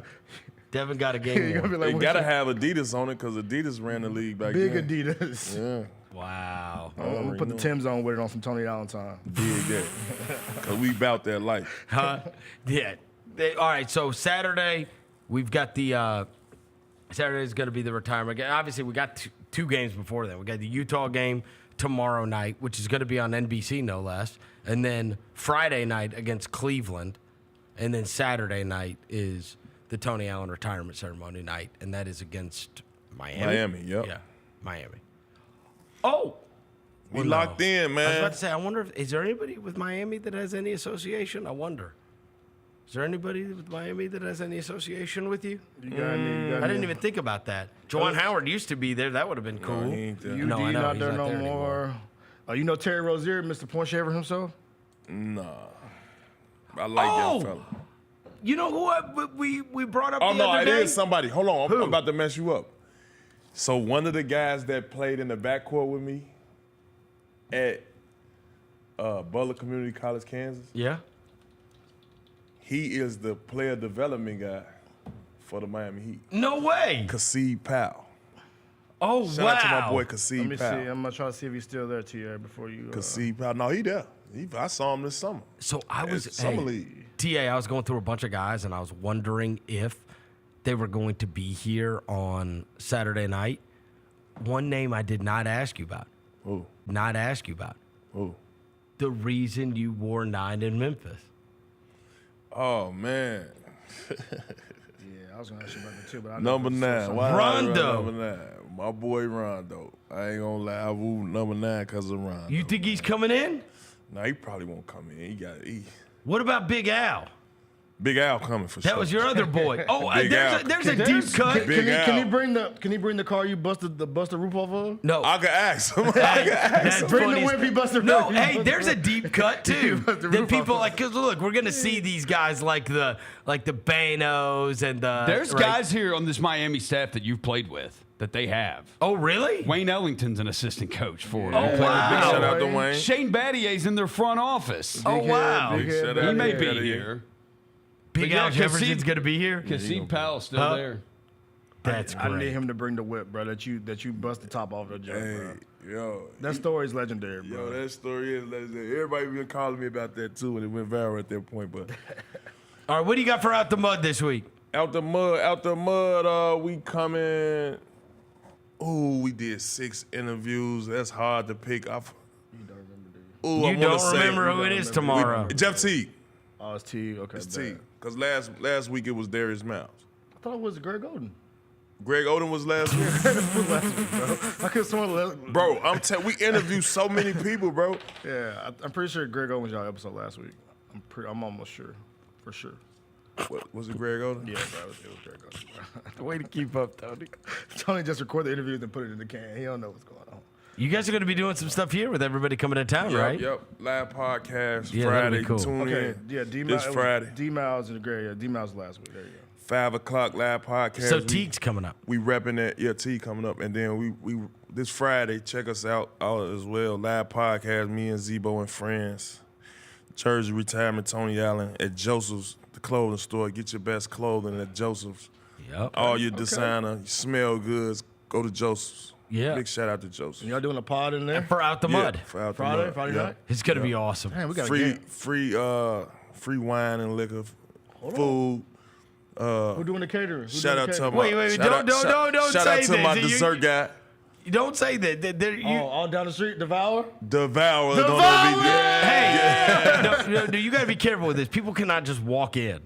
Devin got a game worn. They got to have Adidas on it because Adidas ran the league back then. Big Adidas. Yeah. Wow. We'll put the Timbs on with it on some Tony Allen time. Dig that. Because we about that life. Huh? Yeah. All right, so Saturday, we've got the Saturday is going to be the retirement game. Obviously, we got two games before that. We got the Utah game tomorrow night, which is going to be on NBC, no less. And then Friday night against Cleveland. And then Saturday night is the Tony Allen retirement ceremony night, and that is against Miami. Miami, yep. Yeah, Miami. Oh! We locked in, man. I was about to say, I wonder is there anybody with Miami that has any association? I wonder. Is there anybody with Miami that has any association with you? You got I didn't even think about that. Juwan Howard used to be there. That would have been cool. No, UD not there no more. You know Terry Rozier, Mr. Point Shaver himself? Nah. I like that fella. You know who we brought up the other day? day? It is somebody. Hold on. I'm about to mess you up. So one of the guys that played in the backcourt with me at Butler Community College, Kansas. Yeah. He is the player development guy for the Miami Heat. No way. Kasib Powell. Oh, Shout out to my boy Kasib Powell. Let me see. I'm going to try to see if he's still there, T.A., before you. Kasib Powell. No, he there. I saw him this summer. So I was Summer League. TA, I was going through a bunch of guys, and I was wondering if they were going to be here on Saturday night. One name I did not ask you about. Who? Not ask you about. Who? The reason you wore 9 in Memphis. Oh, man. Yeah, I was going to ask you about that too, but I Number 9. Why Rondo. Number 9. My boy Rondo. I ain't going to lie. I woo number 9 because of Rondo. You think he's coming in? No, he probably won't come in. What about Big Al? Big Al coming for sure. That was your other boy. Oh, Big Al. there's a deep cut. Can he bring the car you busted the roof off of? No. I could ask him. I could ask him. Bring the wimpy buster. No, hey, there's a deep cut too. That people like, cause look, we're gonna see these guys like the Banos and the. There's guys here on this Miami staff that you've played with that they have. Oh, really? Wayne Ellington's an assistant coach for them. Oh, wow. Shout out to Wayne. Shane Battier's in their front office. Oh, wow. He may be here. Big Al Jefferson's gonna be here. Kasib Powell's still there. That's great. I need him to bring the whip, bro. That you bust the top off the joke, bro. Yo, that story is legendary, bro. Yo, that story is legendary. Everybody been calling me about that too, and it went viral at that point. But all right, what do you got for Out the Mud this week? Out the mud. We coming. Ooh, we did 6 interviews. That's hard to pick. You don't remember who it is tomorrow. Jeff Teague. Oh, it's Teague. Okay, it's Teague. Because last week it was Darius Miles. I thought it was Greg Oden. Greg Oden was last week. I could swear. Bro, we interviewed so many people, bro. Yeah, I'm pretty sure Greg Oden was y'all episode last week. I'm almost sure, for sure. What, was it Greg Oden? Yeah, bro, it was Greg Oden, bro. Way to keep up, Tony. Tony just recorded the interview and put it in the can. He don't know what's going on. You guys are going to be doing some stuff here with everybody coming to town, right? Yep. Live podcast Yeah, Friday. cool. Tune in. Yeah, This Friday. D-Miles and Greg. Yeah, D-Miles last week. There you go. 5 o'clock live podcast. So Teague's coming up. We repping that. Yeah, Teague coming up. And then we this Friday, check us out as well. Live podcast, me and Zebo and friends. Jersey retirement, Tony Allen at Joseph's, the clothing store. Get your best clothing at Joseph's. Yep. All your designer, you smell goods, go to Joseph's. Yeah. Big shout out to Joseph. And y'all doing a pod in there? For Out the Mud. For Out the Friday? Mud. Friday Yeah. night? It's going to be awesome. Man, we got free wine and liquor, food. Who doing the catering? Shout out to my Wait, don't shout say out to this. my dessert guy. You don't say that. All down the street, Devour? Devour. Don't know if he did. Hey, no, you got to be careful with this. People cannot just walk in.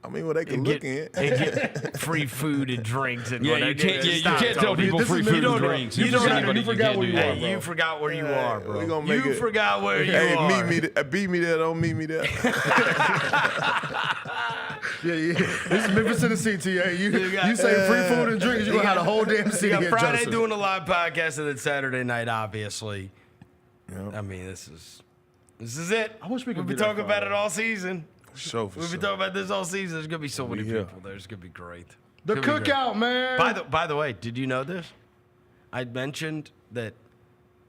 I mean, well, they can look in. And get free food and drinks and Yeah, whatever. you can't tell people free food and drinks. You forgot where you are, bro. You forgot where you are, bro. We gonna make you it. forgot where you Hey, are. beat me there. Don't meet me there. Yeah. This is Memphis, Tennessee, T.A. You say free food and drinks, you're going to have a whole damn city You got at Friday Joseph. doing a live podcast and then Saturday night, obviously. Yep. I mean, this is it. I wish we could We'll be do that talking about Friday. it all season. For We'll be talking about this all season. There's going to be so many here. people there. It's going to be great. The It's gonna be great. cookout, man. By the way, did you know this? I mentioned that,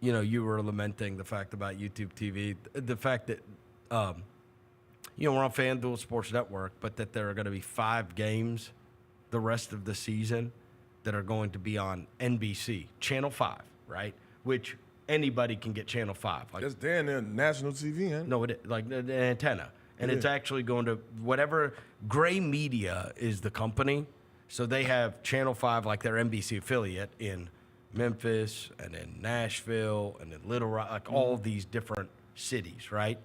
you were lamenting the fact about YouTube TV, the fact that, we're on FanDuel Sports Network, but that there are going to be 5 games the rest of the season that are going to be on NBC, Channel 5, right? Which anybody can get Channel 5. Like, That's damn near national TV, huh? no, it is, like the antenna. And it's actually going to whatever Gray Media is the company. So they have Channel 5, like their NBC affiliate in Memphis and in Nashville and in Little Rock, like all these different cities, right?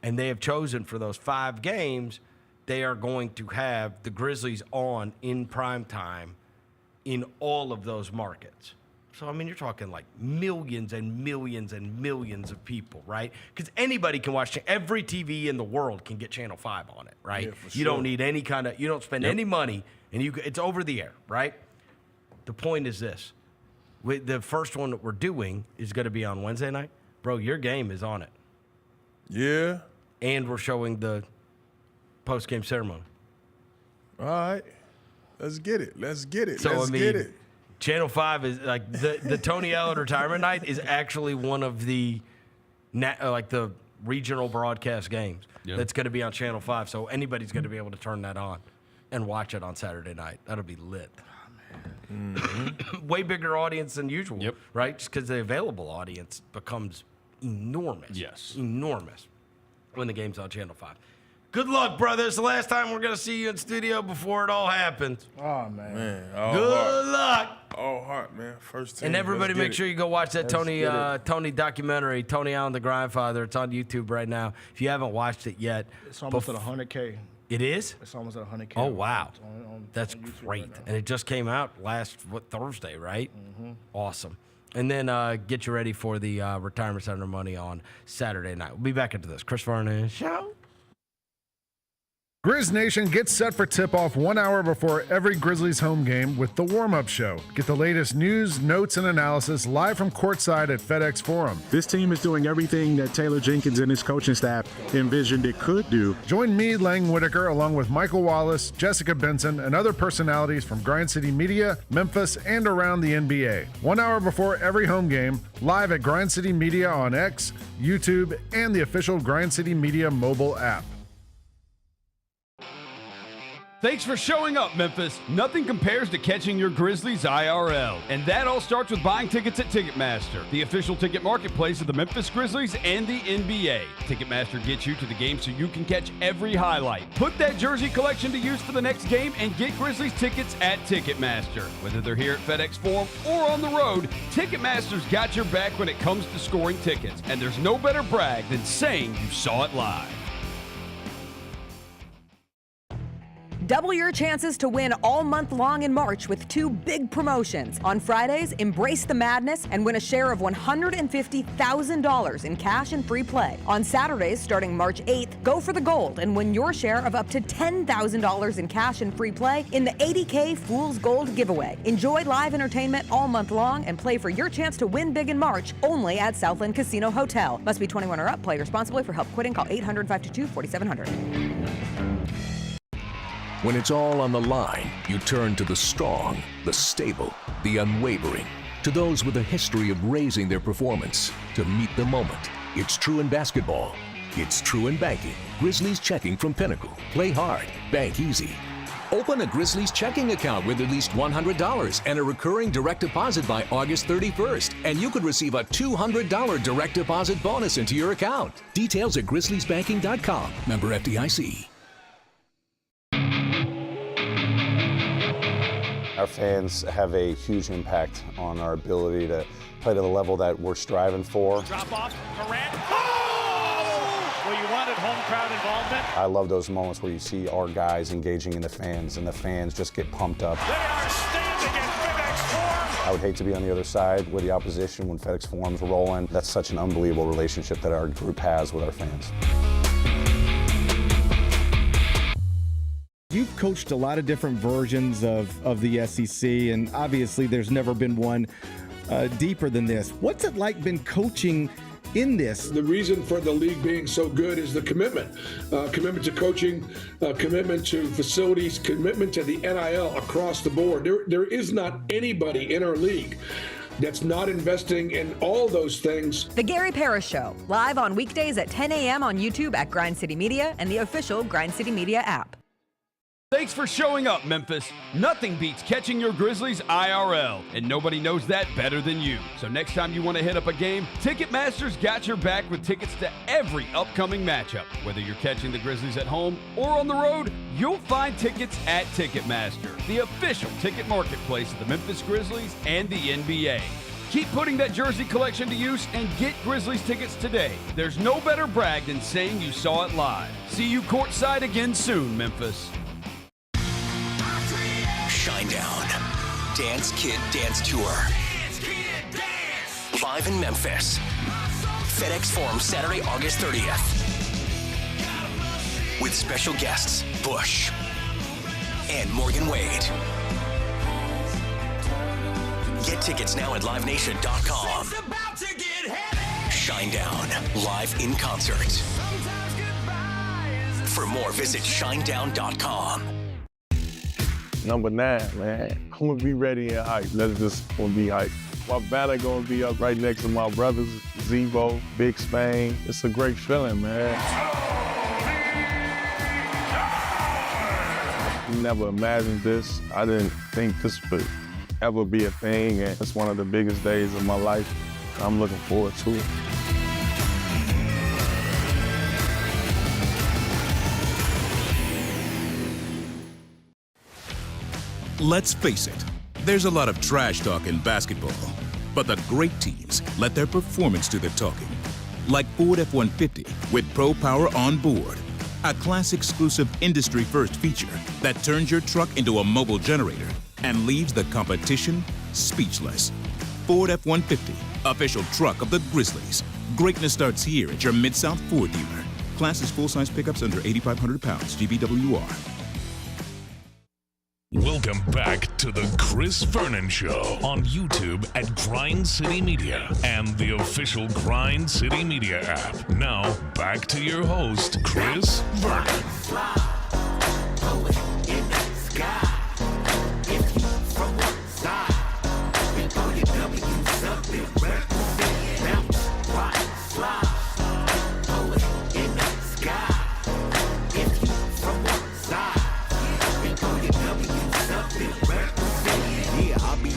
And they have chosen for those 5 games, they are going to have the Grizzlies on in prime time in all of those markets. So, I mean, you're talking like millions and millions and millions of people, right? Because anybody can watch. Every TV in the world can get Channel 5 on it, right? Yeah, for You sure. don't need any kind of, you don't spend any money, and it's over the air, right? The point is this. The first one that we're doing is going to be on Wednesday night. Bro, your game is on it. Yeah. And we're showing the post-game ceremony. All right. Let's get it. So, Let's I mean, get it. Channel 5 is like the Tony Allen retirement night is actually one of the the regional broadcast games that's going to be on Channel 5. So anybody's going to be able to turn that on and watch it on Saturday night. That'll be lit. Oh, man. Way bigger audience than usual, right? Just because the available audience becomes enormous. Yes. Enormous when the game's on Channel 5. Good luck, brother. It's the last time we're going to see you in studio before it all happens. Oh, man. Good luck. All heart, man. First team. And everybody make sure you go watch that Let's Tony documentary, Tony Allen, the Grindfather. It's on YouTube right now. If you haven't watched it yet. It's almost at 100K. It is? It's almost at 100K. Oh, wow. That's on YouTube great. right now. And it just came out Thursday, right? Awesome. And then get you ready for the retirement ceremony on Saturday night. We'll be back into this. Chris Vernon Show. Grizz Nation gets set for tip-off 1 hour before every Grizzlies home game with the warm-up show. Get the latest news, notes, and analysis live from courtside at FedEx Forum. This team is doing everything that Taylor Jenkins and his coaching staff envisioned it could do. Join me, Lang Whitaker, along with Michael Wallace, Jessica Benson, and other personalities from Grind City Media, Memphis, and around the NBA. 1 hour before every home game, live at Grind City Media on X, YouTube, and the official Grind City Media mobile app. Thanks for showing up, Memphis. Nothing compares to catching your Grizzlies IRL. And that all starts with buying tickets at Ticketmaster, the official ticket marketplace of the Memphis Grizzlies and the NBA. Ticketmaster gets you to the game so you can catch every highlight. Put that jersey collection to use for the next game and get Grizzlies tickets at Ticketmaster. Whether they're here at FedEx Forum or on the road, Ticketmaster's got your back when it comes to scoring tickets. And there's no better brag than saying you saw it live. Double your chances to win all month long in March with 2 big promotions. On Fridays, embrace the madness and win a share of $150,000 in cash and free play. On Saturdays, starting March 8th, go for the gold and win your share of up to $10,000 in cash and free play in the 80K Fool's Gold giveaway. Enjoy live entertainment all month long and play for your chance to win big in March only at Southland Casino Hotel. Must be 21 or up. Play responsibly. For help quitting, call 800-522-4700. When it's all on the line, you turn to the strong, the stable, the unwavering. To those with a history of raising their performance, to meet the moment. It's true in basketball. It's true in banking. Grizzlies Checking from Pinnacle. Play hard. Bank easy. Open a Grizzlies checking account with at least $100 and a recurring direct deposit by August 31st. And you could receive a $200 direct deposit bonus into your account. Details at grizzliesbanking.com. Member FDIC. Our fans have a huge impact on our ability to play to the level that we're striving for. Drop off, Morant. Oh! Well, you wanted home crowd involvement. I love those moments where you see our guys engaging in the fans and the fans just get pumped up. They are standing in FedEx Forum. I would hate to be on the other side with the opposition when FedEx Forum's rolling. That's such an unbelievable relationship that our group has with our fans. You've coached a lot of different versions of the SEC, and obviously there's never been one deeper than this. What's it like been coaching in this? The reason for the league being so good is the commitment. Commitment to coaching, commitment to facilities, commitment to the NIL across the board. There is not anybody in our league that's not investing in all those things. The Gary Parrish Show, live on weekdays at 10 a.m. on YouTube at Grind City Media and the official Grind City Media app. Thanks for showing up, Memphis. Nothing beats catching your Grizzlies IRL, and nobody knows that better than you. So next time you want to hit up a game, Ticketmaster's got your back with tickets to every upcoming matchup. Whether you're catching the Grizzlies at home or on the road, you'll find tickets at Ticketmaster, the official ticket marketplace of the Memphis Grizzlies and the NBA. Keep putting that jersey collection to use and get Grizzlies tickets today. There's no better brag than saying you saw it live. See you courtside again soon, Memphis. Shinedown. Dance Kid Dance Tour. Live in Memphis. FedEx Forum, Saturday, August 30th. With special guests, Bush and Morgan Wade. Get tickets now at livenation.com. Shinedown, live in concert. For more, visit shinedown.com. Number 9, man. I'm gonna be ready and hype. Let's just gonna be hype. My banner gonna be up right next to my brothers, Zevo, Big Spain. It's a great feeling, man. Never imagined this. I didn't think this would ever be a thing, and it's one of the biggest days of my life. I'm looking forward to it. Let's face it, there's a lot of trash talk in basketball, but the great teams let their performance do the talking. Like Ford F-150 with Pro Power on board, a class-exclusive industry-first feature that turns your truck into a mobile generator and leaves the competition speechless. Ford F-150, official truck of the Grizzlies. Greatness starts here at your Mid-South Ford dealer. Class is full-size pickups under 8,500 pounds, GVWR. Welcome back to the Chris Vernon Show on YouTube at Grind City Media and the official Grind City Media app. Now, back to your host, Chris Vernon.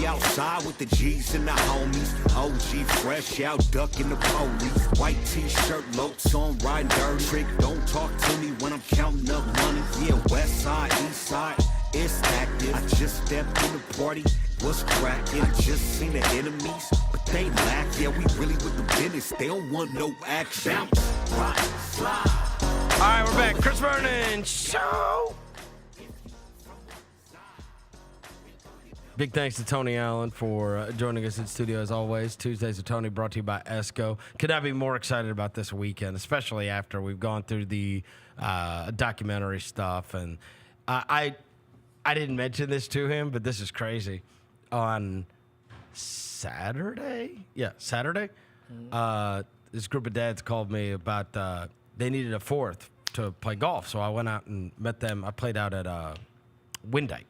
Outside with the G's and the homies. OG fresh out ducking the police. White t-shirt, locs on, riding dirty. Trick, don't talk to me when I'm counting up money. Yeah, west side, east side, it's active. I just stepped in the party, what's cracking? I just seen the enemies, but they lack. Yeah, we really with the business, they don't want no action. Bounce, rock, slide. All right, we're back. Chris Vernon Show. Big thanks to Tony Allen for joining us in studio as always. Tuesdays with Tony brought to you by ESCO. Could not be more excited about this weekend, especially after we've gone through the documentary stuff. And I didn't mention this to him, but this is crazy. On Saturday, this group of dads called me about they needed a fourth to play golf. So I went out and met them. I played out at Windike.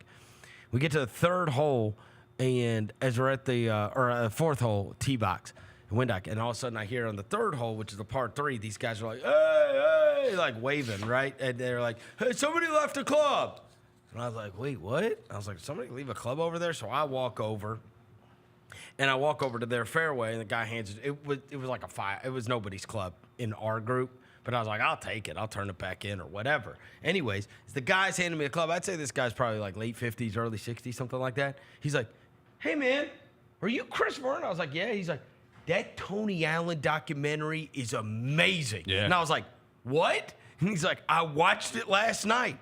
We get to the third hole, and as we're at the fourth hole, tee box, Windike, and all of a sudden I hear on the third hole, which is the par 3, these guys are like, hey, hey, like waving, right? And they're like, hey, somebody left a club. And I was like, wait, what? I was like, somebody leave a club over there? So I walk over, and I walk over to their fairway, and the guy hands it. It was like a 5. It was nobody's club in our group. But I was like, I'll take it. I'll turn it back in or whatever. Anyways, as the guy's handing me a club, I'd say this guy's probably like late 50s, early 60s, something like that. He's like, hey, man, are you Chris Vernon? I was like, yeah. He's like, that Tony Allen documentary is amazing. Yeah. And I was like, what? And he's like, I watched it last night.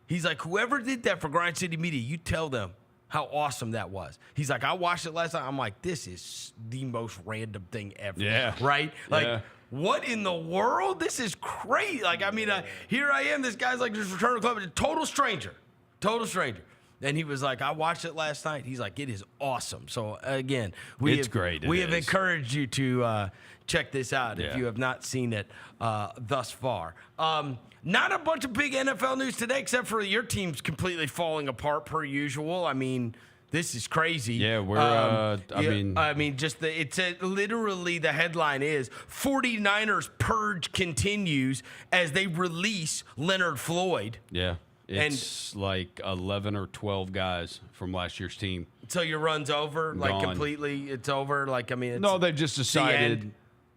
He's like, whoever did that for Grind City Media, you tell them how awesome that was. He's like, I watched it last night. I'm like, this is the most random thing ever. Yeah. Right? Like, yeah. What in the world? This is crazy. Like, I mean, here I am. This guy's like just returning the club. A total stranger. And he was like, I watched it last night. He's like, it is awesome. So, again, we have encouraged you to check this out if you have not seen it thus far. Not a bunch of big NFL news today, except for your team's completely falling apart per usual. I mean, this is crazy. Yeah, we're. Literally the headline is 49ers purge continues as they release Leonard Floyd. Yeah. It's like 11 or 12 guys from last year's team. So your run's over, like Gone. completely. It's over. Like I mean, it's No, they just the decided, end.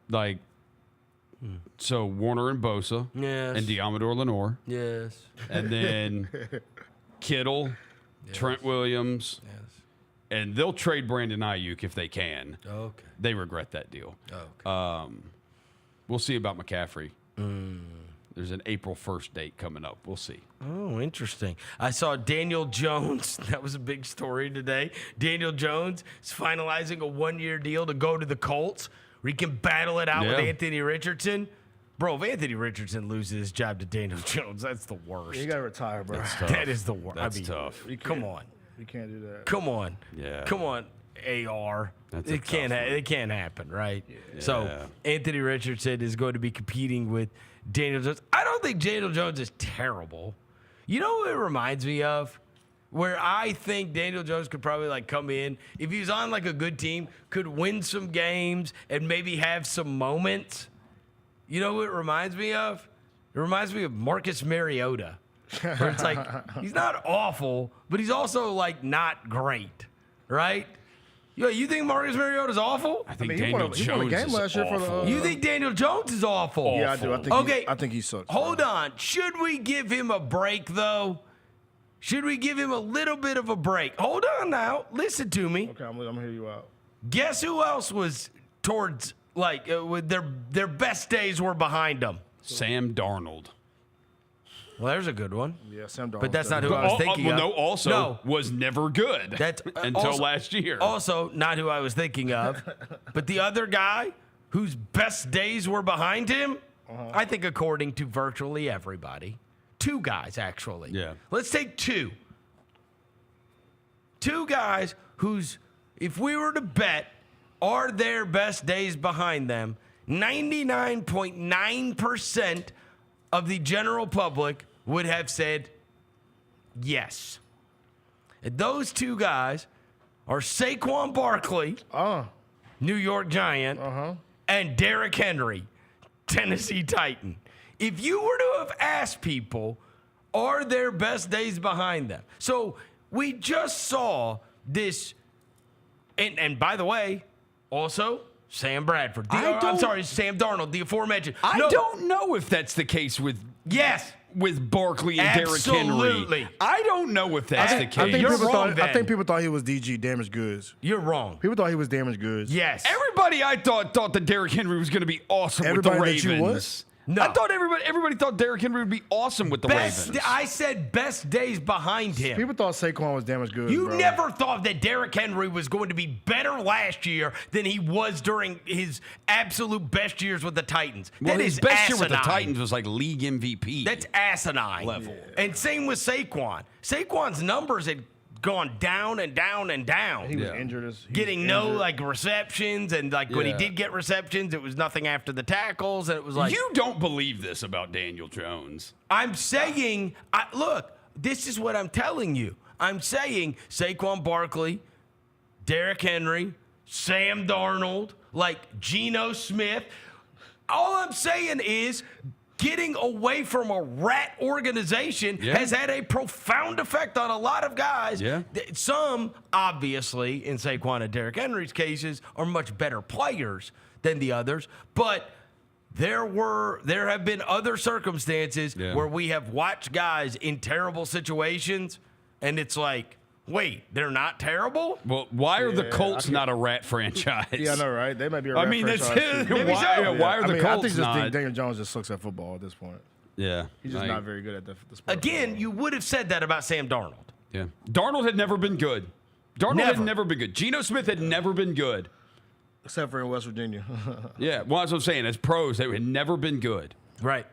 like, so Warner and Bosa, Yes. and Diamador Lenore, Yes. and then Kittle, Trent Williams, and they'll trade Brandon Ayuk if they can. Okay. They regret that deal. Okay. We'll see about McCaffrey. There's an April 1st date coming up. We'll see. Oh, interesting. I saw Daniel Jones. That was a big story today. Daniel Jones is finalizing a 1-year deal to go to the Colts where he can battle it out with Anthony Richardson. Bro, if Anthony Richardson loses his job to Daniel Jones, that's the worst. You got to retire, bro. That is the worst. That's tough. Come on. You can't do that. Come on. Yeah. Come on, AR. That's a It can't. tough one. It can't happen, right? Yeah. So Anthony Richardson is going to be competing with Daniel Jones. I don't think Daniel Jones is terrible. You know what it reminds me of? Where I think Daniel Jones could probably like come in if he's on like a good team, could win some games and maybe have some moments. You know what it reminds me of? It reminds me of Marcus Mariota. Where it's like he's not awful, but he's also like not great, right? You think Marcus Mariota's awful? I think Daniel Jones is awful. You think Daniel Jones is awful? Yeah, I do. I think he sucks. Hold on. Should we give him a break, though? Should we give him a little bit of a break? Hold on now. Listen to me. Okay, I'm going to hear you out. Guess who else was towards, like, with their best days were behind them? Sam Darnold. Well, there's a good one. Yeah, Sam Darnold. But that's not who I was thinking of. No, also was never good until last year. Also, not who I was thinking of. But the other guy whose best days were behind him, I think according to virtually everybody. 2 guys, actually. Yeah. Let's take 2. 2 guys whose, if we were to bet, are their best days behind them, 99.9% of the general public would have said yes. And those 2 guys are Saquon Barkley, New York Giant, and Derrick Henry, Tennessee Titan. If you were to have asked people, are their best days behind them? So we just saw this, and by the way, also Sam Bradford. I'm sorry, Sam Darnold, the aforementioned. I don't know if that's the case with Barkley and Derrick Henry. I don't know if that's the case. I think people thought he was DG, damaged goods. You're wrong. People thought he was damaged goods. Yes. Everybody I thought that Derrick Henry was going to be awesome with the Everybody that you Ravens. No. I thought everybody thought Derrick Henry would be awesome with the Ravens. I said best days behind him. People thought Saquon was damaged goods. You bro. never thought that Derrick Henry was going to be better last year than he was during his absolute best years with the Titans. Well, that his is best asinine. year with the Titans was like league MVP. That's asinine level. And same with Saquon. Saquon's numbers had gone down and down and down. He was injured. Getting no like receptions, and like when he did get receptions, it was nothing after the tackles, and it was like you don't believe this about Daniel Jones. I'm saying, look, this is what I'm telling you. I'm saying Saquon Barkley, Derrick Henry, Sam Darnold, like Geno Smith. All I'm saying is getting away from a rat organization has had a profound effect on a lot of guys. Yeah. Some, obviously, in Saquon and Derrick Henry's cases, are much better players than the others, but there have been other circumstances where we have watched guys in terrible situations, and it's like, wait, they're not terrible? Well, why are the Colts not a rat franchise? Yeah, I know, right? They might be a rat franchise. That's too. why are the Colts I not? think Daniel Jones just sucks at football at this point. Yeah. He's just not very good at the sport. Again, you would have said that about Sam Darnold. Yeah. Darnold had never been good. Had never been good. Geno Smith had never been good. Except for in West Virginia. Yeah, well, that's what I'm saying. As pros, they had never been good. Right.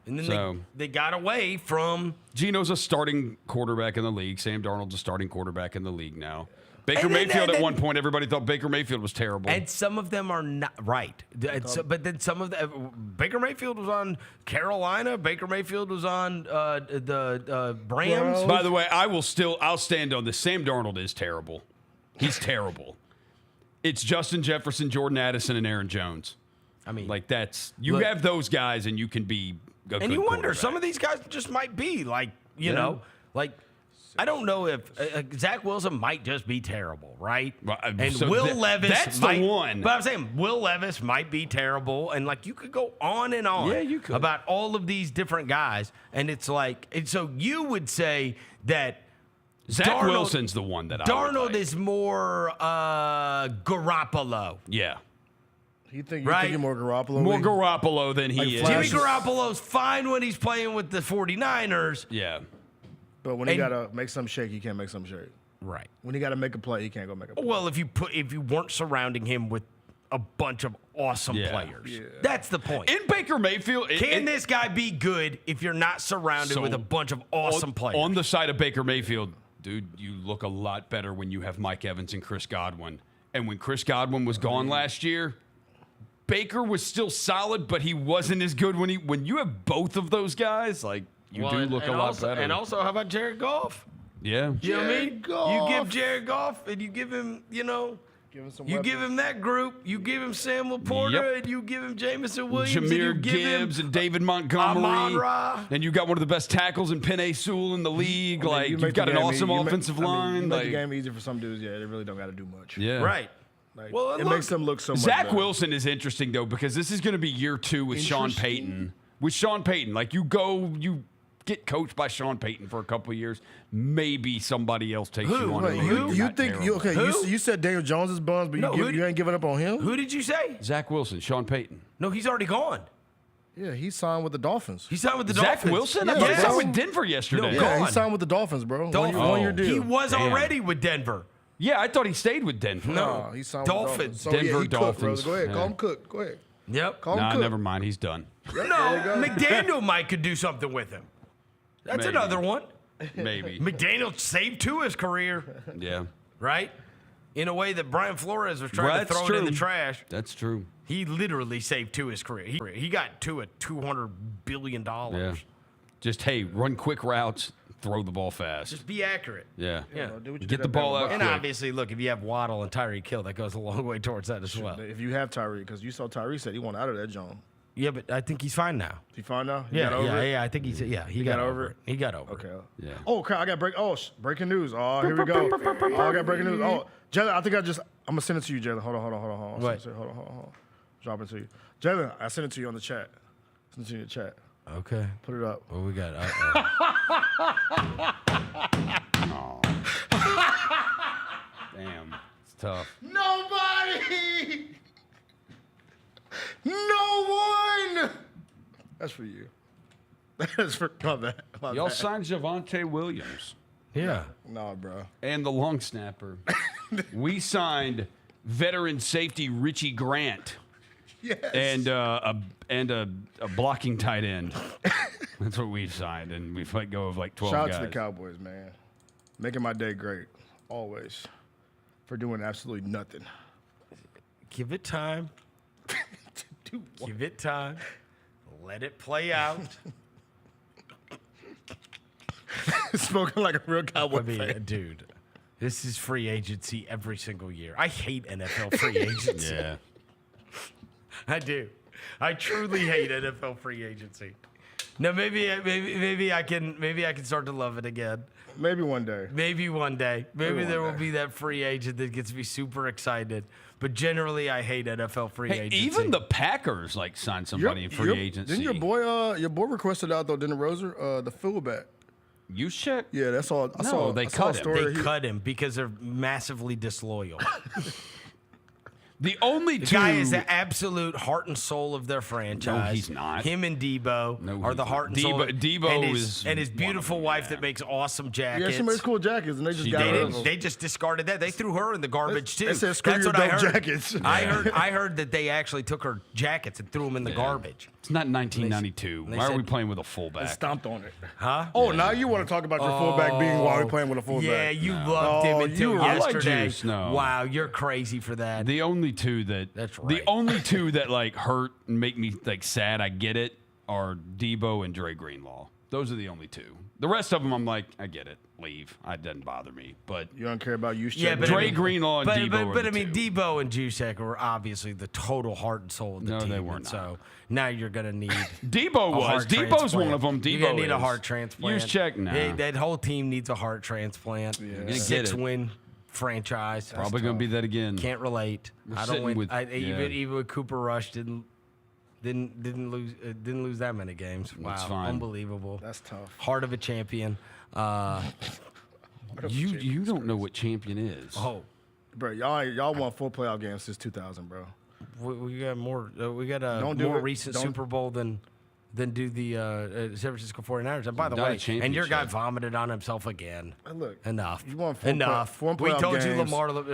And then they got away from... Geno's a starting quarterback in the league. Sam Darnold's a starting quarterback in the league now. Baker Mayfield, at one point, everybody thought Baker Mayfield was terrible. And some of them are not right. But then some of them... Baker Mayfield was on Carolina. Baker Mayfield was on the Rams. By the way, I'll stand on this. Sam Darnold is terrible. He's terrible. It's Justin Jefferson, Jordan Addison, and Aaron Jones. I mean... Like, you have those guys, and you can be... And you wonder, some of these guys just might be like You know, like. I don't know if Zach Wilson might just be terrible, right? And so Will Levis that's might, the one. But I'm saying Will Levis might be terrible, and like you could go on and on you could. about all of these different guys, and it's like, and so you would say that Zach Wilson's the one that Darnold is more Garoppolo. Yeah. You think more Garoppolo? More Garoppolo than he is. Jimmy Garoppolo's fine when he's playing with the 49ers. Yeah. But when he got to make some shake, he can't make some shake. Right. When he got to make a play, he can't go make a play. Well, if you weren't surrounding him with a bunch of awesome players, that's the point. In Baker Mayfield, can this guy be good if you're not surrounded with a bunch of awesome players? On the side of Baker Mayfield, dude, you look a lot better when you have Mike Evans and Chris Godwin. And when Chris Godwin was gone last year, Baker was still solid, but he wasn't as good when you have both of those guys, like. You do look a lot better. And also, how about Jared Goff? Yeah. You know what I mean? You give Jared Goff and you give him, you give him that group. You give him Sam Laporta and you give him Jamison Williams. Jameer Gibbs and David Montgomery. Amon-Ra. And you got one of the best tackles in Penei Sewell in the league. You've got an awesome offensive line. You make the game easy for some dudes. Yeah, they really don't got to do much. Yeah. Right. It makes them look so much Zach better. Wilson is interesting, though, because this is going to be year 2 with Sean Payton. With Sean Payton, like you get coached by Sean Payton for a couple of years. Maybe somebody else takes you on. You said Daniel Jones is buns, but you ain't giving up on him? Who did you say? Zach Wilson, Sean Payton. No, he's already gone. Yeah, he signed with the Dolphins. He signed with the Dolphins. Zach Wilson? Yeah, I signed with Denver yesterday. Yeah, he signed with the Dolphins, bro. One-year deal. He was already with Denver. Yeah, I thought he stayed with Denver. No, he signed Dolphins. with the Dolphins. Denver he Dolphins. Cook, go ahead, call him Cook. Go ahead. Yep. Call him Cook. Never mind. He's done. No, McDaniel could do something with him. That's Maybe. another one. Maybe. McDaniel saved Tua's career. Yeah. Right? In a way that Brian Flores was trying to throw it in the trash. That's true. He literally saved Tua's career. He got Tua $200 billion. Yeah. Just, hey, run quick routes, throw the ball fast. Just be accurate. Yeah. Get the ball out And quick. obviously, look, if you have Waddle and Tyreek Hill, that goes a long way towards that as well. If you have Tyreek, because you saw Tyreek said he wanted out of that joint. Yeah, but I think he's fine now. He fine now? He Yeah, got over it? I think he got over it. He got over it. Okay. Yeah. Oh, crap, I got breaking news. Oh, here we go. I got breaking news. Oh, Jalen, I think I'm going to send it to you, Jalen. Hold on. What? Hold on. Drop it to you. Jalen, I sent it to you on the chat. Send it to you in the chat. Okay. Put it up. What we got? Damn. It's tough. Nobody! No one! That's for you. That's for my bad. Y'all signed Javonte Williams. Yeah. Nah, bro. And the long snapper. We signed veteran safety Richie Grant. Yes. And a blocking tight end. That's what we signed, and we've let go of like 12 Shout guys. out to the Cowboys, man. Making my day great. Always. For doing absolutely nothing. Give it time. Give it time. Let it play out. Spoken like a real Cowboy fan. Dude, this is free agency every single year. I hate NFL free agency. Yeah. I do. I truly hate NFL free agency. Now maybe I can start to love it again. Maybe one day. Maybe one day. Maybe there will be that free agent that gets me super excited. But generally, I hate NFL free agency. Even the Packers signed somebody in free agency. Didn't your boy requested out though? Didn't Roser the fullback? Juszczyk? Yeah, that's all. They cut him. They cut him because they're massively disloyal. The only the two guy is the absolute heart and soul of their franchise. No, he's not. Him and Debo are the heart and soul. Debo and his beautiful wife that makes awesome jackets. Yeah, she makes cool jackets, and they just got rid of them. They just discarded that. They threw her in the garbage too. They said, "Screw your dope jackets." I heard that they actually took her jackets and threw them in the garbage. It's not 1992. Why are we playing with a fullback? They stomped on it. Huh? Oh, now you want to talk about your fullback being while we're playing with a fullback? Yeah, you loved him until I like yesterday. Juice, no. Wow, you're crazy for that. The only two that the only two that hurt and make me sad, I get it, are Debo and Dre Greenlaw. Those are the only two. The rest of them, I'm like, I get it. Leave. It doesn't bother me. But you don't care about Juszczyk. Yeah, but Dre Greenlaw and Debo. But I mean, Debo and Juszczyk were obviously the total heart and soul of the team. No, they were not. So now you're going to need Debo was. Debo's one of them. You're going to need a heart transplant. Juszczyk, no. That whole team needs a heart transplant. Yeah. 6-win franchise. Probably going to be that again. Can't relate. I don't win. Even with Cooper Rush didn't lose that many games. Wow, That's fine. Unbelievable. That's tough. Heart of a champion. You don't know what champion is. Oh, bro, y'all won 4 playoff games since 2000, bro. We got more. We got a more recent Super Bowl than do the San Francisco 49ers. And by the way, and your guy vomited on himself again. Look, enough. You won 4 enough. 4 playoff we told games. you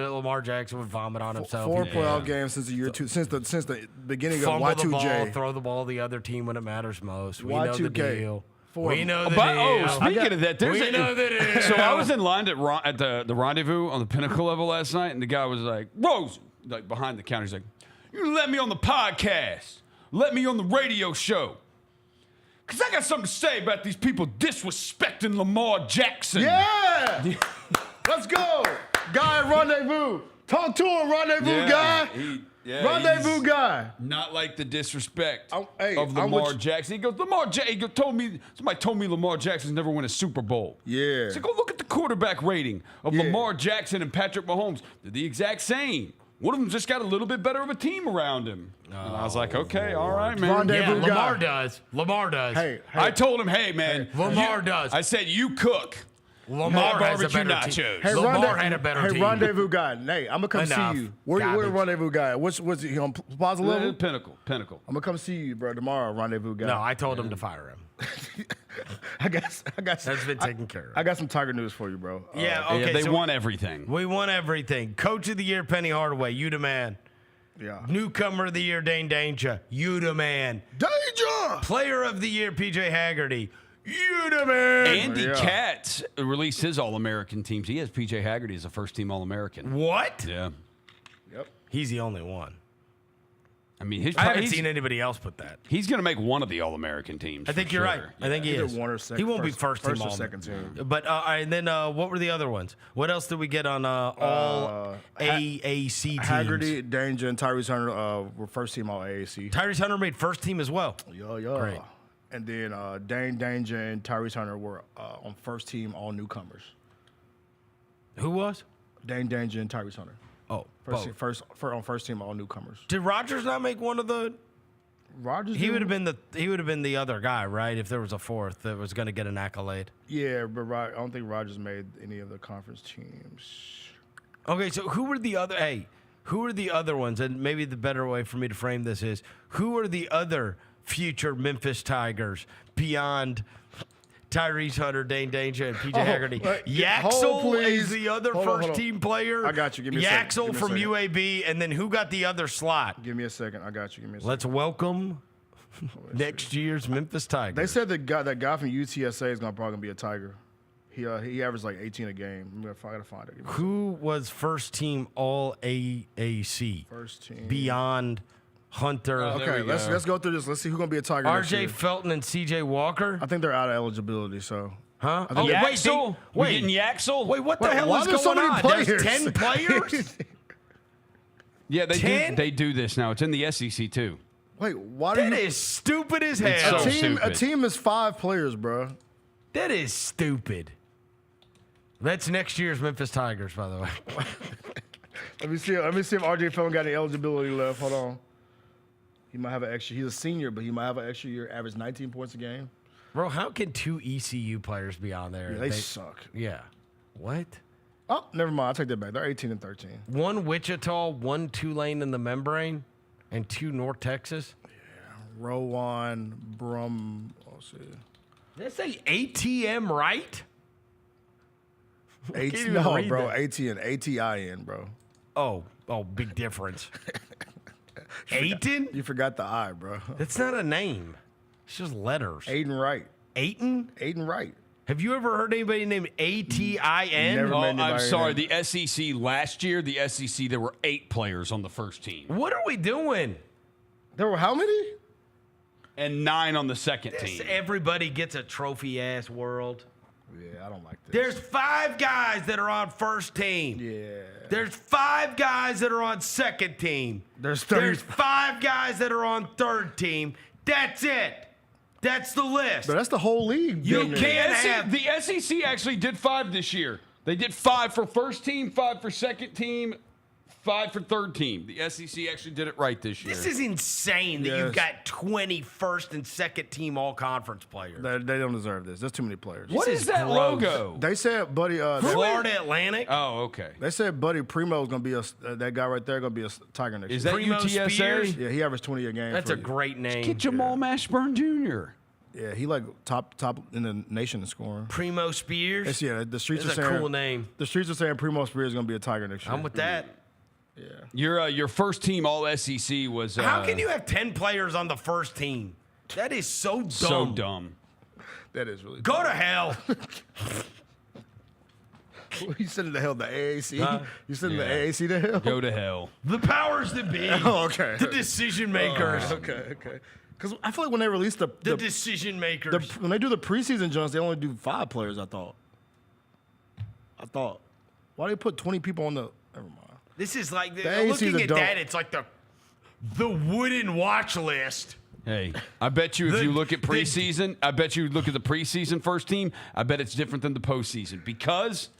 Lamar Jackson would vomit on himself. 4 playoff games since the year two, since the beginning Fumble of Y2J. the ball, throw the ball the other team when it matters most. We know the deal. We know the deal. Speaking of that, we know the deal. So I was in line at the rendezvous on the Pinnacle level last night, and the guy was like, Rose, like behind the counter, he's like, you let me on the podcast. Let me on the radio show. Because I got something to say about these people disrespecting Lamar Jackson. Yeah! Let's go! Guy at Rendezvous. Talk to him, Rendezvous guy. Rendezvous guy. Not like the disrespect of I'm Lamar Jackson. He goes, somebody told me Lamar Jackson's never win a Super Bowl. Yeah. So go look at the quarterback rating of Lamar Jackson and Patrick Mahomes. They're the exact same. One of them just got a little bit better of a team around him. And I was like, okay, all right, man. Lamar does. Lamar does. Hey, I told him, hey, man. Lamar does. I said, you cook. Lamar has a better nachos. team. Hey, Lamar had a better team. Hey, Rendezvous guy. Nate, I'm going to come see you. Where Rendezvous guy? What's he on Plaza level? Pinnacle. I'm going to come see you, bro, tomorrow, Rendezvous guy. No, I told him to fire him. I guess that's been taken care of. I got some Tiger news for you, bro. Yeah, okay. They won everything. We won everything. Coach of the year, Penny Hardaway. You the man. Yeah. Newcomer of the year, Dane Danger. You the man. Danger! Player of the year, PJ Haggerty. You the man. Andy Katz released his All-American teams. He has PJ Haggerty as a first-team All-American. What? Yeah. Yep. He's the only one. I mean, I haven't seen anybody else put that. He's going to make one of the All-American teams. I think you're right. I think he is. One or He won't be first team or all. second team. But and then what were the other ones? What else did we get on all AAC teams? Haggerty, Danger, and Tyrese Hunter were first team all AAC. Tyrese Hunter made first team as well. Yeah. Great. And then Dane Danger and Tyrese Hunter were on first team all newcomers. Who was? Dane Danger and Tyrese Hunter. Oh, first team all newcomers. Did Rodgers not make one of the? Rodgers. He would have been the other guy, right? If there was a fourth that was going to get an accolade. Yeah, but I don't think Rodgers made any of the conference teams. Okay, so who were the other? Hey, who are the other ones? And maybe the better way for me to frame this is, who are the other future Memphis Tigers beyond Tyrese Hunter, Dane Danger, and PJ Haggerty? Yaxel is the other first-team player. I got you. Give me a second. Yaxel from UAB, and then who got the other slot? Give me a second. I got you. Give me a second. Let's welcome next year's Memphis Tigers. They said that guy from UTSA is probably gonna be a Tiger. He averaged like 18 a game. I gotta find it. Who was first-team All AAC? First team beyond Hunter. Okay, let's go through this. Let's see who's gonna be a Tiger. RJ Felton and CJ Walker. I think they're out of eligibility. So, huh? Yaxel? Wait, Yaxel? Wait, what the hell is going on? There's 10 players. Yeah, they do this now. It's in the SEC too. Wait, why do you? That is stupid as hell. A team is 5 players, bro. That is stupid. That's next year's Memphis Tigers, by the way. Let me see if RJ Felton got any eligibility left. Hold on. He might have an extra. He's a senior, but he might have an extra year. Average 19 points a game. Bro, how can 2 ECU players be on there? Yeah, they suck. Yeah. What? Oh, never mind. I'll take that back. They're 18 and 13. 1 Wichita, 1 Tulane in the membrane, and 2 North Texas. Yeah. Rowan, Brum. Let's see. Did they say ATM right? No, bro. ATN. ATIN, bro. Oh, big difference. Aiton? You forgot the I, bro. That's not a name. It's just letters. Aiden Wright. Aiton? Aiden Wright. Have you ever heard anybody named ATIN? I'm sorry. The SEC last year, there were 8 players on the first team. What are we doing? There were how many? and 9 on the second This, team. everybody gets a trophy-ass world. Yeah, I don't like this. There's 5 guys that are on first team. Yeah. There's 5 guys that are on second team. There's 5 guys that are on third team. That's it. That's the list. But that's the whole league. You damn near. can't have. The SEC actually did 5 this year. They did 5 for first team, 5 for second team, 5 for third team. The SEC actually did it right this year. This is insane that you've got 20 first and second team all-conference players. They don't deserve this. There's too many players. What is that gross. logo? They said Buddy. Florida Atlantic. Oh, okay. They said Buddy Primo is going to be that guy right there going to be a Tiger next year. Is that Primo UTSA? Spears? Yeah, he averaged 20 a game. That's for a you. great name. Get Jamal Mashburn Jr. Yeah, he like top in the nation in scoring. Primo Spears. Yeah, the streets That's are a saying cool name. The streets are saying Primo Spears is going to be a Tiger next year. I'm with that. Yeah. Your first team All SEC was. How can you have 10 players on the first team? That is so dumb. So dumb. That is really Go to hell. You sending the hell the AAC? Huh? You sending the AAC to hell? Go to hell. The powers that be. Oh, okay. The decision makers. Okay. Because I feel like when they release the decision makers. when they do the preseason joints, they only do 5 players. I thought. Why they put 20 people on the? Never mind. This is like AAC is looking a at dope. that. It's like the wooden watch list. Hey, I bet you if you look at preseason, I bet you look at the preseason first team, I bet it's different than the postseason because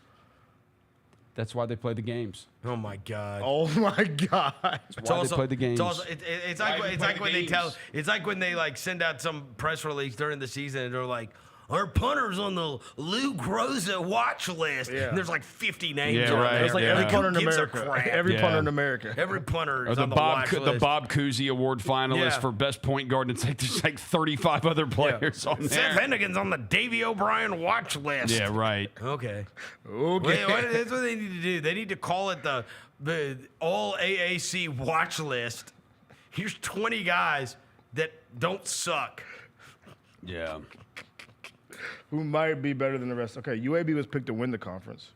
that's why they play the games. Oh my God. Oh my God. That's why they play the games. It's like when they like send out some press release during the season and they're like, our punter's on the Lou Groza watch list. Yeah. And there's like 50 names Yeah, on right. there. It's like Yeah. every Like, punter who in gives a America. crap? Every punter in America. Every punter Or is the on the watch the list. Bob Cousy Award finalist Yeah. for best point guard. It's like there's like 35 other players on there. Seth Hennigan's on the Davey O'Brien watch list. Yeah, right. Okay. Okay. Wait, that's what they need to do. They need to call it the all AAC watch list. Here's 20 guys that don't suck. Yeah. Who might be better than the rest? Okay, UAB was picked to win the conference.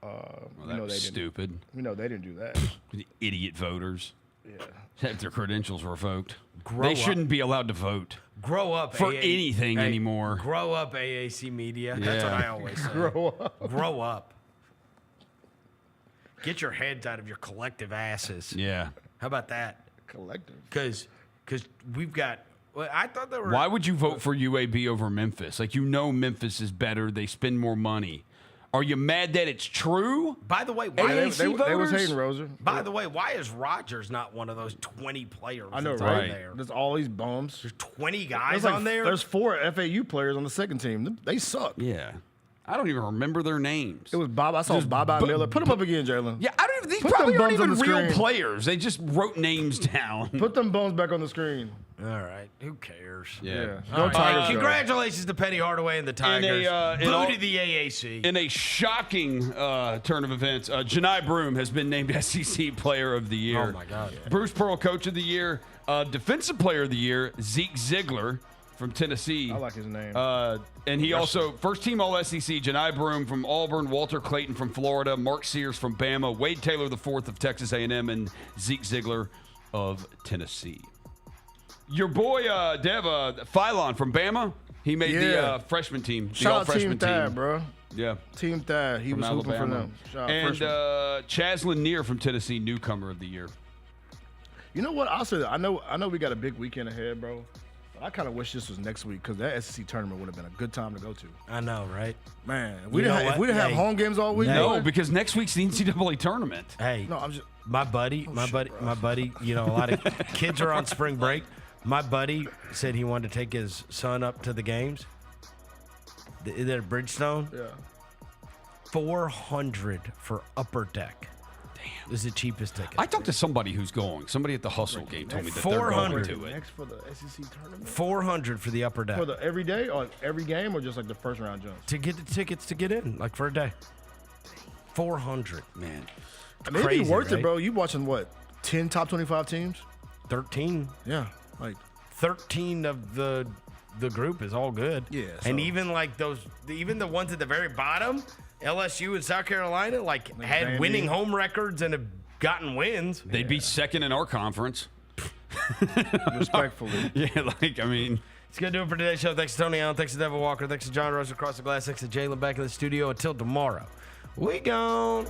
Well, that was stupid. We know they didn't do that. The idiot voters. Yeah. Have their credentials revoked. Grow They up. shouldn't be allowed to vote. Grow up. For anything anymore. Grow up, AAC media. That's Yeah. what I always say. Grow up. Grow up. Get your heads out of your collective asses. Yeah. How about that? Collective. Because we've got. Well, I thought there were. Why would you vote for UAB over Memphis? Like, you know Memphis is better. They spend more money. Are you mad that it's true? By the way, why AAC They voters? was hating Roser. By the way, why is Rogers not one of those 20 players? I know, that's right? on there? There's all these bums. There's 20 guys There's on there. There's 4 FAU players on the second team. They suck. Yeah. I don't even remember their names. It was Bob. I saw Bob Miller. Put them up again, Jalen. Yeah, I don't even. These Put probably them aren't bums on even the real screen. players. They just wrote names down. Put them bones back on the screen. All right, who cares? Yeah. Go Tigers. Go. Congratulations to Penny Hardaway and the Tigers. Boo to the AAC. In a shocking turn of events, Janai Broome has been named SEC Player of the Year. Oh, my God. Bruce Pearl Coach of the Year. Defensive Player of the Year, Zeke Ziegler from Tennessee. I like his name. And he also, first team All-SEC, Janai Broome from Auburn, Walter Clayton from Florida, Mark Sears from Bama, Wade Taylor IV of Texas A&M, and Zeke Ziegler of Tennessee. Your boy, Dev, Phylon from Bama, he made the freshman team. The Shout out all-freshman Team Thad, bro. Yeah. Team Thad. He From was hooping for Alabama. them. Shout out And freshman. Chaz Lanier from Tennessee, Newcomer of the Year. You know what? I'll say that. I know we got a big weekend ahead, bro. But I kind of wish this was next week because that SEC tournament would have been a good time to go to. I know, right? Man, if You we know didn't what? have Hey. home games all week. No, because next week's the NCAA tournament. Hey, No, I'm just. my buddy, my buddy, you know, a lot of kids are on spring break. My buddy said he wanted to take his son up to the games. They're at Bridgestone. Yeah. $400 for upper deck. Damn. This is the cheapest ticket. I talked to somebody who's going. Somebody at the Hustle game told me that they're going 400. to it. Next for the SEC tournament. $400 for the upper deck. For the every day or every game or just like the first round jumps? To get the tickets to get in, like for a day. 400. Man. I mean, it'd Crazy, be worth right? it, bro. You watching what? 10 top 25 teams? 13. Yeah. Like 13 of the group is all good. Yeah, And so- even like even the ones at the very bottom, LSU and South Carolina, like had Vandy. winning home records and have gotten wins. They'd be second in our conference. Respectfully. Yeah, I mean. It's going to do it for today's show. Thanks to Tony Allen. Thanks to Devin Walker. Thanks to John Rose across the glass. Thanks to Jalen back in the studio. Until tomorrow, we gone.